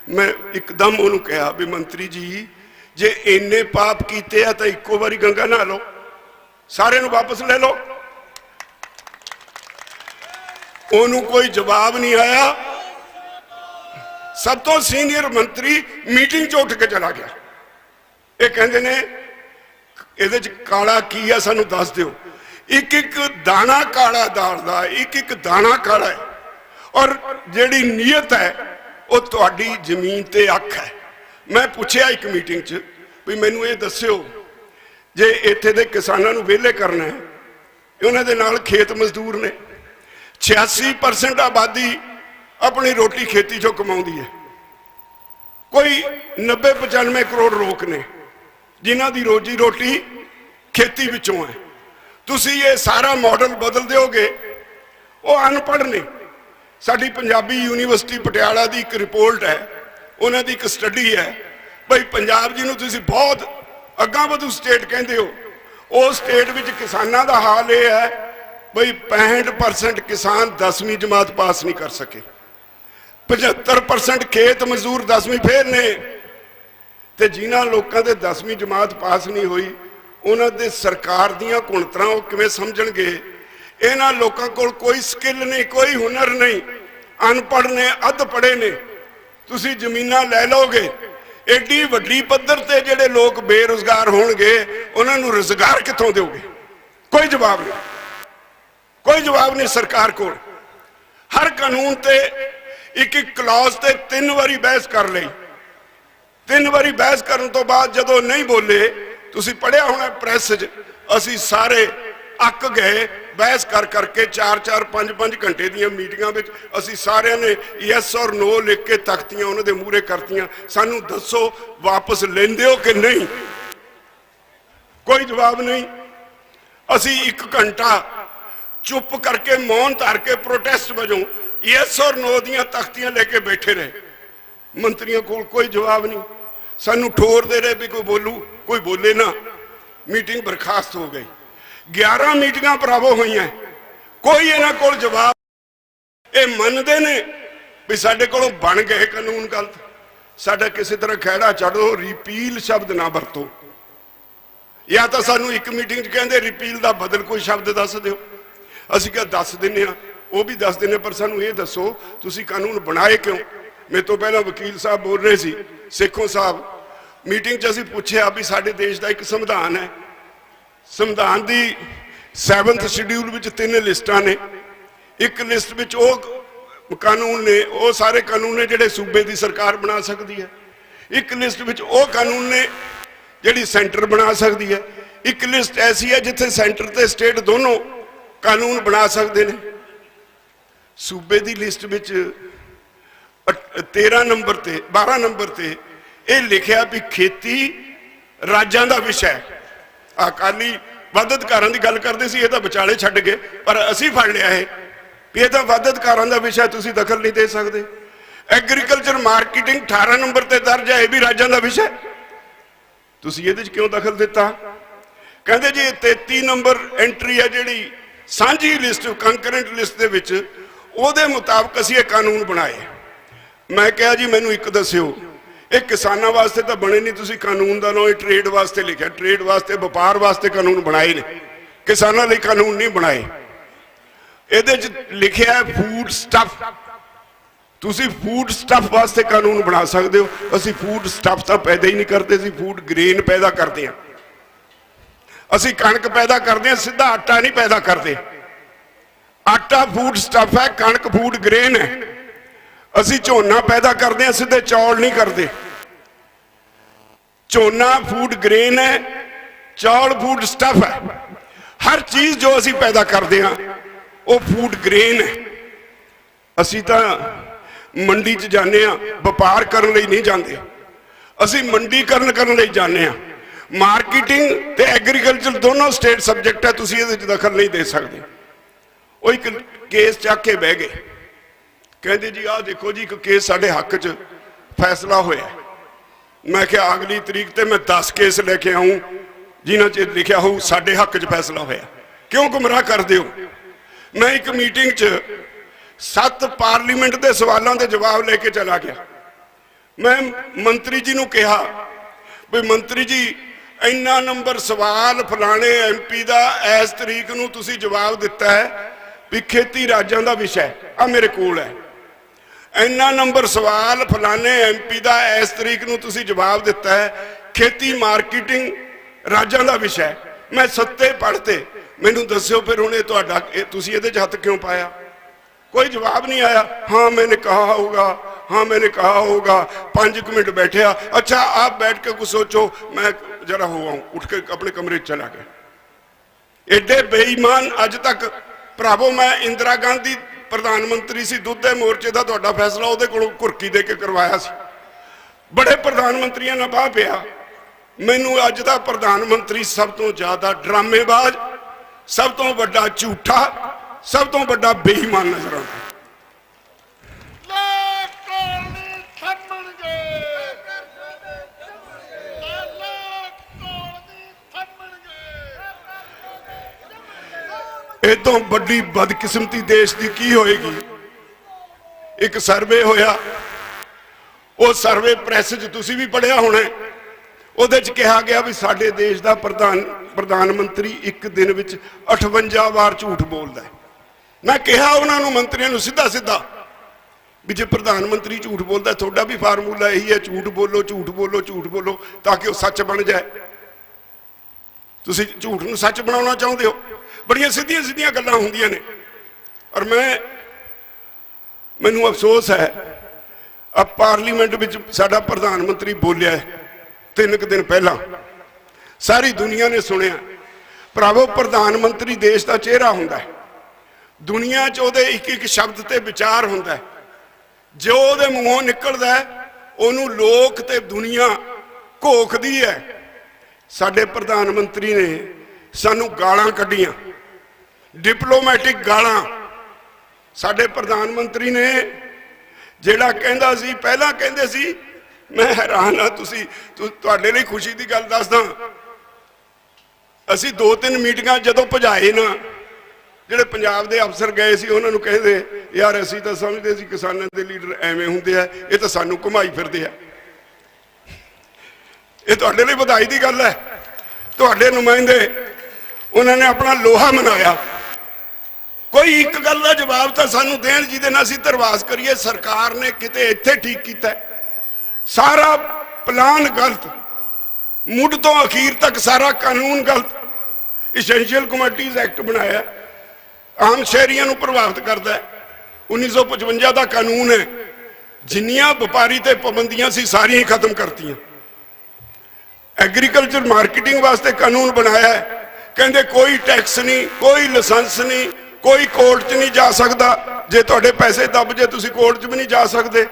मैं एकदम उन्होंने कहा भी मंत्री जी जे इन्ने पाप किए हैं तो इको बारी गंगा नहा लो, सारे वापस ले लो। उन्होंने कोई जवाब नहीं आया। सब तो सीनियर मंत्री मीटिंग च उठ के चला गया। ये कहते ने ये काला की है सानू दस दिओ। एक एक दाना काला दाल दा, एक एक दाना काला है। और जिहड़ी नीयत है वो तुहाडी जमीन ते अख है। मैं पूछया एक मीटिंग च भी मैनू ये दस्यो जे इत्थे दे किसानां नूं वेले करना है, उन्हां दे नाल खेत मजदूर ने, 86% आबादी अपनी रोटी खेती चों कमाउंदी है। कोई 90-95 करोड़ लोग ने जिन्हां दी रोजी रोटी खेती विचों है। तुसी ये सारा मॉडल बदल दोगे, वो अनपढ़ ने। साडी पंजाबी यूनिवर्सिटी पटियाला की एक रिपोर्ट है, उन्हां दी एक स्टडी है, ਬਈ ਪੰਜਾਬ ਜੀ ਨੂੰ ਤੁਸੀਂ ਬਹੁਤ ਅੱਗਾ ਵਧੂ ਸਟੇਟ ਕਹਿੰਦੇ ਹੋ। ਉਹ ਸਟੇਟ ਵਿੱਚ ਕਿਸਾਨਾਂ ਦਾ ਹਾਲ ਇਹ ਹੈ ਬਈ 65% ਕਿਸਾਨ 10ਵੀਂ ਜਮਾਤ ਪਾਸ ਨਹੀਂ ਕਰ ਸਕੇ, 75% ਖੇਤ ਮਜ਼ਦੂਰ 10ਵੀਂ ਫੇਲ ਨੇ। ਤੇ ਜਿਨ੍ਹਾਂ ਲੋਕਾਂ ਦੇ 10ਵੀਂ ਜਮਾਤ ਪਾਸ ਨਹੀਂ ਹੋਈ ਉਹਨਾਂ ਦੇ ਸਰਕਾਰ ਦੀਆਂ ਕੁਣਤਰਾਂ ਉਹ ਕਿਵੇਂ ਸਮਝਣਗੇ? ਇਹਨਾਂ ਲੋਕਾਂ ਕੋਲ ਕੋਈ ਸਕਿੱਲ ਨਹੀਂ, ਕੋਈ ਹੁਨਰ ਨਹੀਂ, ਅਨਪੜ੍ਹ ਨੇ, ਅੱਧ ਪੜ੍ਹੇ ਨੇ। ਤੁਸੀਂ ਜ਼ਮੀਨਾਂ ਲੈ ਲਓਗੇ, ਐਡੀ ਵੱਡੀ ਪੱਧਰ ਤੇ ਜਿਹੜੇ ਲੋਕ ਬੇਰੁਜ਼ਗਾਰ ਹੋਣਗੇ ਉਹਨਾਂ ਨੂੰ ਰੁਜ਼ਗਾਰ ਕਿੱਥੋਂ ਦਿਓਗੇ? ਕੋਈ ਜਵਾਬ ਨਹੀਂ, ਕੋਈ ਜਵਾਬ ਨਹੀਂ ਸਰਕਾਰ ਕੋਲ। ਹਰ ਕਾਨੂੰਨ ਤੇ ਇੱਕ ਇੱਕ ਕਲੌਜ਼ ਤੇ 3 ਵਾਰੀ ਬਹਿਸ ਕਰ ਲਈ। 3 ਵਾਰੀ ਬਹਿਸ ਕਰਨ ਤੋਂ ਬਾਅਦ ਜਦੋਂ ਨਹੀਂ ਬੋਲੇ, ਤੁਸੀਂ ਪੜ੍ਹਿਆ ਹੋਣਾ ਪ੍ਰੈਸ 'ਚ, ਅਸੀਂ ਸਾਰੇ ਅੱਕ ਗਏ ਬਹਿਸ ਕਰ ਕਰਕੇ 4-4 5-5 ਘੰਟੇ ਦੀਆਂ ਮੀਟਿੰਗਾਂ ਵਿੱਚ ਅਸੀਂ ਸਾਰਿਆਂ ਨੇ ਯੈਸ ਔਰ ਨੋ ਲਿਖ ਕੇ ਤਖਤੀਆਂ ਉਹਨਾਂ ਦੇ ਮੂਹਰੇ ਕਰਤੀਆਂ। ਸਾਨੂੰ ਦੱਸੋ ਵਾਪਸ ਲੈਂਦੇ ਹੋ ਕਿ ਨਹੀਂ? ਕੋਈ ਜਵਾਬ ਨਹੀਂ। ਅਸੀਂ 1 ਘੰਟਾ ਚੁੱਪ ਕਰਕੇ ਮੌਨ ਧਾਰ ਕੇ ਪ੍ਰੋਟੈਸਟ ਵਜੋਂ ਯੈਸ ਔਰ ਨੋ ਦੀਆਂ ਤਖਤੀਆਂ ਲੈ ਕੇ ਬੈਠੇ ਰਹੇ। ਮੰਤਰੀਆਂ ਕੋਲ ਕੋਈ ਜਵਾਬ ਨਹੀਂ। ਸਾਨੂੰ ਠੋਰਦੇ ਰਹੇ ਵੀ ਕੋਈ ਬੋਲੂ, ਕੋਈ ਬੋਲੇ ਨਾ। ਮੀਟਿੰਗ ਬਰਖਾਸਤ ਹੋ ਗਈ। 11 ਮੀਟਿੰਗਾਂ ਭਰਾਵੋ ਹੋਈਆਂ, ਕੋਈ ਇਹਨਾਂ ਕੋਲ ਜਵਾਬ। ਇਹ ਮੰਨਦੇ ਨੇ ਵੀ ਸਾਡੇ ਕੋਲੋਂ ਬਣ ਗਏ ਕਾਨੂੰਨ ਗਲਤ, ਸਾਡਾ ਕਿਸੇ ਤਰ੍ਹਾਂ ਖਹਿੜਾ ਛੱਡੋ, ਰਿਪੀਲ ਸ਼ਬਦ ਨਾ ਵਰਤੋ। ਜਾਂ ਤਾਂ ਸਾਨੂੰ ਇੱਕ ਮੀਟਿੰਗ 'ਚ ਕਹਿੰਦੇ ਰਿਪੀਲ ਦਾ ਬਦਲ ਕੋਈ ਸ਼ਬਦ ਦੱਸ ਦਿਓ। ਅਸੀਂ ਕਿਹਾ ਦੱਸ ਦਿੰਦੇ ਹਾਂ, ਉਹ ਵੀ ਦੱਸ ਦਿੰਦੇ, ਪਰ ਸਾਨੂੰ ਇਹ ਦੱਸੋ ਤੁਸੀਂ ਕਾਨੂੰਨ ਬਣਾਏ ਕਿਉਂ? ਮੇਰੇ ਤੋਂ ਪਹਿਲਾਂ ਵਕੀਲ ਸਾਹਿਬ ਬੋਲ ਰਹੇ ਸੀ, ਸੇਖੋਂ ਸਾਹਿਬ। ਮੀਟਿੰਗ 'ਚ ਅਸੀਂ ਪੁੱਛਿਆ ਵੀ ਸਾਡੇ ਦੇਸ਼ ਦਾ ਇੱਕ ਸੰਵਿਧਾਨ ਹੈ, ਸੰਵਿਧਾਨ ਦੀ 7th ਸ਼ਡਿਊਲ ਵਿੱਚ 3 ਲਿਸਟਾਂ ਨੇ। ਇੱਕ ਲਿਸਟ ਵਿੱਚ ਉਹ ਕਾਨੂੰਨ ਨੇ, ਉਹ ਸਾਰੇ ਕਾਨੂੰਨ ਨੇ ਜਿਹੜੇ ਸੂਬੇ ਦੀ ਸਰਕਾਰ ਬਣਾ ਸਕਦੀ ਹੈ। ਇੱਕ ਲਿਸਟ ਵਿੱਚ ਉਹ ਕਾਨੂੰਨ ਨੇ ਜਿਹੜੀ ਸੈਂਟਰ ਬਣਾ ਸਕਦੀ ਹੈ। ਇੱਕ ਲਿਸਟ ਐਸੀ ਹੈ ਜਿੱਥੇ ਸੈਂਟਰ ਤੇ ਸਟੇਟ ਦੋਨੋਂ ਕਾਨੂੰਨ ਬਣਾ ਸਕਦੇ ਨੇ। ਸੂਬੇ ਦੀ ਲਿਸਟ ਵਿੱਚ 13 ਨੰਬਰ ਤੇ 12 ਨੰਬਰ ਤੇ ਇਹ ਲਿਖਿਆ ਵੀ ਖੇਤੀ ਰਾਜਾਂ ਦਾ ਵਿਸ਼ਾ ਹੈ। ਅਕਾਲੀ ਵੱਧ ਅਧਿਕਾਰਾਂ ਦੀ ਗੱਲ ਕਰਦੇ ਸੀ, ਇਹ ਤਾਂ ਵਿਚਾਲੇ ਛੱਡ ਗਏ, ਪਰ ਅਸੀਂ ਫੜ ਲਿਆ ਹੈ ਵੀ ਇਹ ਤਾਂ ਵੱਧ ਅਧਿਕਾਰਾਂ ਦਾ ਵਿਸ਼ਾ, ਤੁਸੀਂ ਦਖਲ ਨਹੀਂ ਦੇ ਸਕਦੇ। ਐਗਰੀਕਲਚਰ ਮਾਰਕੀਟਿੰਗ 18 ਨੰਬਰ ਤੇ ਦਰਜ ਹੈ, ਇਹ ਵੀ ਰਾਜਾਂ ਦਾ ਵਿਸ਼ਾ। ਤੁਸੀਂ ਇਹਦੇ 'ਚ ਕਿਉਂ ਦਖਲ ਦਿੱਤਾ? ਕਹਿੰਦੇ ਜੀ 33 ਨੰਬਰ ਐਂਟਰੀ ਹੈ ਜਿਹੜੀ ਸਾਂਝੀ ਲਿਸਟ, ਕੰਕਰੈਂਟ ਲਿਸਟ ਦੇ ਵਿੱਚ, ਉਹਦੇ ਮੁਤਾਬਕ ਅਸੀਂ ਇਹ ਕਾਨੂੰਨ ਬਣਾਏ। ਮੈਂ ਕਿਹਾ ਜੀ ਮੈਨੂੰ ਇੱਕ ਦੱਸਿਓ, ਇਹ ਕਿਸਾਨਾਂ ਵਾਸਤੇ ਤਾਂ ਬਣੇ ਨਹੀਂ, ਤੁਸੀਂ ਕਾਨੂੰਨ ਦਾ ਨਾਮ ਇਹ ਟ੍ਰੇਡ ਵਾਸਤੇ ਲਿਖਿਆ, ਟ੍ਰੇਡ ਵਾਸਤੇ, ਵਪਾਰ ਵਾਸਤੇ ਕਾਨੂੰਨ ਬਣਾਏ ਨੇ, ਕਿਸਾਨਾਂ ਲਈ ਕਾਨੂੰਨ ਨਹੀਂ ਬਣਾਏ। ਇਹਦੇ 'ਚ ਲਿਖਿਆ ਹੈ ਫੂਡ ਸਟਫ, ਤੁਸੀਂ ਫੂਡ ਸਟਫ ਵਾਸਤੇ ਕਾਨੂੰਨ ਬਣਾ ਸਕਦੇ ਹੋ। ਅਸੀਂ ਫੂਡ ਸਟਫ ਤਾਂ ਪੈਦਾ ਹੀ ਨਹੀਂ ਕਰਦੇ, ਅਸੀਂ ਫੂਡ ਗ੍ਰੇਨ ਪੈਦਾ ਕਰਦੇ ਹਾਂ। ਅਸੀਂ ਕਣਕ ਪੈਦਾ ਕਰਦੇ ਹਾਂ, ਸਿੱਧਾ ਆਟਾ ਨਹੀਂ ਪੈਦਾ ਕਰਦੇ। ਆਟਾ ਫੂਡ ਸਟਫ ਹੈ, ਕਣਕ ਫੂਡ ਗ੍ਰੇਨ ਹੈ। ਅਸੀਂ ਝੋਨਾ ਪੈਦਾ ਕਰਦੇ ਹਾਂ, ਸਿੱਧੇ ਚੌਲ ਨਹੀਂ ਕਰਦੇ। ਝੋਨਾ ਫੂਡ ਗ੍ਰੇਨ ਹੈ, ਚੌਲ ਫੂਡ ਸਟਫ ਹੈ। ਹਰ ਚੀਜ਼ ਜੋ ਅਸੀਂ ਪੈਦਾ ਕਰਦੇ ਹਾਂ ਉਹ ਫੂਡ ਗ੍ਰੇਨ ਹੈ। ਅਸੀਂ ਤਾਂ ਮੰਡੀ 'ਚ ਜਾਂਦੇ ਹਾਂ, ਵਪਾਰ ਕਰਨ ਲਈ ਨਹੀਂ ਜਾਂਦੇ, ਅਸੀਂ ਮੰਡੀਕਰਨ ਕਰਨ ਲਈ ਜਾਂਦੇ ਹਾਂ। ਮਾਰਕੀਟਿੰਗ ਤੇ ਐਗਰੀਕਲਚਰ ਦੋਨੋਂ ਸਟੇਟ ਸਬਜੈਕਟ ਹੈ, ਤੁਸੀਂ ਇਹਦੇ 'ਚ ਦਖਲ ਨਹੀਂ ਦੇ ਸਕਦੇ। ਉਹ ਇੱਕ ਕੇਸ ਚੱਕ ਕੇ ਬਹਿ ਗਏ, ਕਹਿੰਦੇ ਜੀ ਆਹ ਦੇਖੋ ਜੀ ਇੱਕ ਕੇਸ ਸਾਡੇ ਹੱਕ 'ਚ ਫੈਸਲਾ ਹੋਇਆ। ਮੈਂ ਕਿਹਾ ਅਗਲੀ ਤਰੀਕ ਤੇ ਮੈਂ 10 ਕੇਸ ਲੈ ਕੇ ਆऊं ਜਿਨ੍ਹਾਂ 'ਚ ਲਿਖਿਆ ਹੋਊ ਸਾਡੇ ਹੱਕ 'ਚ ਫੈਸਲਾ ਹੋਇਆ। ਕਿਉਂ ਗੁੰਮਰਾਹ ਕਰਦੇ ਹੋ? ਮੈਂ ਇੱਕ ਮੀਟਿੰਗ 'ਚ 7 ਪਾਰਲੀਮੈਂਟ ਦੇ ਸਵਾਲਾਂ ਦੇ ਜਵਾਬ ਲੈ ਕੇ ਚਲਾ ਗਿਆ। ਮੈਂ ਮੰਤਰੀ ਜੀ ਨੂੰ ਕਿਹਾ ਵੀ ਮੰਤਰੀ ਜੀ ਇੰਨਾ ਨੰਬਰ ਸਵਾਲ ਫਲਾਣੇ MP ਦਾ ਇਸ ਤਰੀਕ ਨੂੰ ਤੁਸੀਂ ਜਵਾਬ ਦਿੱਤਾ ਹੈ ਵੀ ਖੇਤੀ ਰਾਜਾਂ ਦਾ ਵਿਸ਼ਾ ਹੈ, ਆ ਮੇਰੇ ਕੋਲ ਹੈ। ਇੰਨਾ ਨੰਬਰ ਸਵਾਲ ਫਲਾਣੇ MP ਦਾ ਇਸ ਤਰੀਕ ਨੂੰ ਤੁਸੀਂ ਜਵਾਬ ਦਿੱਤਾ ਹੈ ਖੇਤੀ ਮਾਰਕੀਟਿੰਗ ਰਾਜਾਂ ਦਾ ਵਿਸ਼ਾ ਹੈ। ਮੈਂ 7 ਪੜ੍ਹਤੇ। ਮੈਨੂੰ ਦੱਸਿਓ ਫਿਰ ਹੁਣ ਇਹ ਤੁਹਾਡਾ ਤੁਸੀਂ ਇਹਦੇ 'ਚ ਹੱਥ ਕਿਉਂ ਪਾਇਆ? कोई जवाब नहीं आया। हाँ मैंने कहा होगा, हाँ मैंने कहा होगा। 5 मिनट बैठे, अच्छा आप बैठ के कुछ सोचो, मैं जरा हुआ हूं, उठ के अपने कमरे चला गया। एडे बेईमान अज तक भरावो। मैं इंदिरा गांधी प्रधानमंत्री सी, दुध दे मोर्चे का तुहाडा फैसला उहदे कोलों घुरकी दे के करवाया सी। बड़े प्रधानमंत्रियों ने बाह पिया। मैनू अज दा प्रधानमंत्री सब तो ज्यादा ड्रामेबाज, सब तो वड्डा झूठा, सब तो बड़ा बेईमान नजर आता। ਇਹ ਤੋਂ ਵੱਡੀ ਬਦਕਿਸਮਤੀ ਦੇਸ਼ ਦੀ ਕੀ ਹੋਏਗੀ। ਇੱਕ ਸਰਵੇ ਹੋਇਆ, ਉਹ ਸਰਵੇ ਪ੍ਰੈਸ 'ਚ ਤੁਸੀਂ ਵੀ ਪੜ੍ਹਿਆ ਹੋਣਾ, ਉਹਦੇ 'ਚ ਕਿਹਾ ਗਿਆ ਵੀ ਸਾਡੇ ਦੇਸ਼ ਦਾ ਪ੍ਰਧਾਨ ਮੰਤਰੀ ਇੱਕ ਦਿਨ ਵਿੱਚ 58 ਵਾਰ ਝੂਠ ਬੋਲਦਾ ਹੈ। ਮੈਂ ਕਿਹਾ ਉਹਨਾਂ ਨੂੰ, ਮੰਤਰੀਆਂ ਨੂੰ ਸਿੱਧਾ ਵੀ ਜੇ ਪ੍ਰਧਾਨ ਮੰਤਰੀ ਝੂਠ ਬੋਲਦਾ, ਤੁਹਾਡਾ ਵੀ ਫਾਰਮੂਲਾ ਇਹੀ ਹੈ, ਝੂਠ ਬੋਲੋ ਝੂਠ ਬੋਲੋ ਝੂਠ ਬੋਲੋ ਤਾਂ ਕਿ ਉਹ ਸੱਚ ਬਣ ਜਾਏ। ਤੁਸੀਂ ਝੂਠ ਨੂੰ ਸੱਚ ਬਣਾਉਣਾ ਚਾਹੁੰਦੇ ਹੋ। ਬੜੀਆਂ ਸਿੱਧੀਆਂ ਗੱਲਾਂ ਹੁੰਦੀਆਂ ਨੇ। ਔਰ ਮੈਨੂੰ ਅਫਸੋਸ ਹੈ, ਆ ਪਾਰਲੀਮੈਂਟ ਵਿੱਚ ਸਾਡਾ ਪ੍ਰਧਾਨ ਮੰਤਰੀ ਬੋਲਿਆ 3 ਦਿਨ ਪਹਿਲਾਂ, ਸਾਰੀ ਦੁਨੀਆ ਨੇ ਸੁਣਿਆ। ਭਰਾਵੋ, ਪ੍ਰਧਾਨ ਮੰਤਰੀ ਦੇਸ਼ ਦਾ ਚਿਹਰਾ ਹੁੰਦਾ ਹੈ। ਦੁਨੀਆ 'ਚ ਉਹਦੇ ਇੱਕ ਸ਼ਬਦ ਤੇ ਵਿਚਾਰ ਹੁੰਦਾ ਹੈ। ਜੋ ਉਹਦੇ ਮੂੰਹੋਂ ਨਿਕਲਦਾ ਉਹਨੂੰ ਲੋਕ ਤੇ ਦੁਨੀਆ ਘੋਖਦੀ ਹੈ। ਸਾਡੇ ਪ੍ਰਧਾਨ ਮੰਤਰੀ ਨੇ ਸਾਨੂੰ ਗਾਲਾਂ ਕੱਢੀਆਂ, ਡਿਪਲੋਮੈਟਿਕ ਗਾਲਾਂ। ਸਾਡੇ ਪ੍ਰਧਾਨ ਮੰਤਰੀ ਨੇ ਜਿਹੜਾ ਕਹਿੰਦਾ ਸੀ, ਪਹਿਲਾਂ ਕਹਿੰਦੇ ਸੀ, ਮੈਂ ਹੈਰਾਨ ਆ, ਤੁਹਾਡੇ ਲਈ ਖੁਸ਼ੀ ਦੀ ਗੱਲ ਦੱਸਦਾ, ਅਸੀਂ 2-3 ਮੀਟਿੰਗਾਂ ਜਦੋਂ ਭਜਾਏ ਨਾ, ਜਿਹੜੇ ਪੰਜਾਬ ਦੇ ਅਫਸਰ ਗਏ ਸੀ ਉਹਨਾਂ ਨੂੰ ਕਹਿੰਦੇ, ਯਾਰ ਅਸੀਂ ਤਾਂ ਸਮਝਦੇ ਸੀ ਕਿਸਾਨਾਂ ਦੇ ਲੀਡਰ ਐਵੇਂ ਹੁੰਦੇ ਆ, ਇਹ ਤਾਂ ਸਾਨੂੰ ਘੁਮਾਈ ਫਿਰਦੇ ਆ। ਇਹ ਤੁਹਾਡੇ ਲਈ ਵਧਾਈ ਦੀ ਗੱਲ ਹੈ। ਤੁਹਾਡੇ ਨੁਮਾਇੰਦੇ ਉਹਨਾਂ ਨੇ ਆਪਣਾ ਲੋਹਾ ਮਨਾਇਆ। ਕੋਈ ਇੱਕ ਗੱਲ ਦਾ ਜਵਾਬ ਤਾਂ ਸਾਨੂੰ ਦੇਣ ਜਿਹਦੇ ਨਾਲ ਅਸੀਂ ਧਰਵਾਸ ਕਰੀਏ। ਸਰਕਾਰ ਨੇ ਕਿਤੇ ਇੱਥੇ ਠੀਕ ਕੀਤਾ, ਸਾਰਾ ਪਲਾਨ ਗਲਤ, ਮੁੱਢ ਤੋਂ ਅਖੀਰ ਤੱਕ ਸਾਰਾ ਕਾਨੂੰਨ ਗਲਤ। ਇਸੈਂਸ਼ੀਅਲ ਕਮੋਡਿਟੀਜ਼ ਐਕਟ ਬਣਾਇਆ, ਆਮ ਸ਼ਹਿਰੀਆਂ ਨੂੰ ਪ੍ਰਭਾਵਿਤ ਕਰਦਾ ਹੈ। 1955 ਦਾ ਕਾਨੂੰਨ ਹੈ, ਜਿੰਨੀਆਂ ਵਪਾਰੀ ਤੇ ਪਾਬੰਦੀਆਂ ਸੀ ਸਾਰੀਆਂ ਹੀ ਖਤਮ ਕਰਤੀਆਂ। ਐਗਰੀਕਲਚਰ ਮਾਰਕੀਟਿੰਗ ਵਾਸਤੇ ਕਾਨੂੰਨ ਬਣਾਇਆ ਹੈ, ਕਹਿੰਦੇ ਕੋਈ ਟੈਕਸ ਨਹੀਂ, ਕੋਈ ਲਾਇਸੈਂਸ ਨਹੀਂ, ਕੋਈ ਕੋਰਟ 'ਚ ਨਹੀਂ ਜਾ ਸਕਦਾ। ਜੇ ਤੁਹਾਡੇ ਪੈਸੇ ਦੱਬ ਜੇ ਤੁਸੀਂ ਕੋਰਟ 'ਚ ਵੀ ਨਹੀਂ ਜਾ ਸਕਦੇ,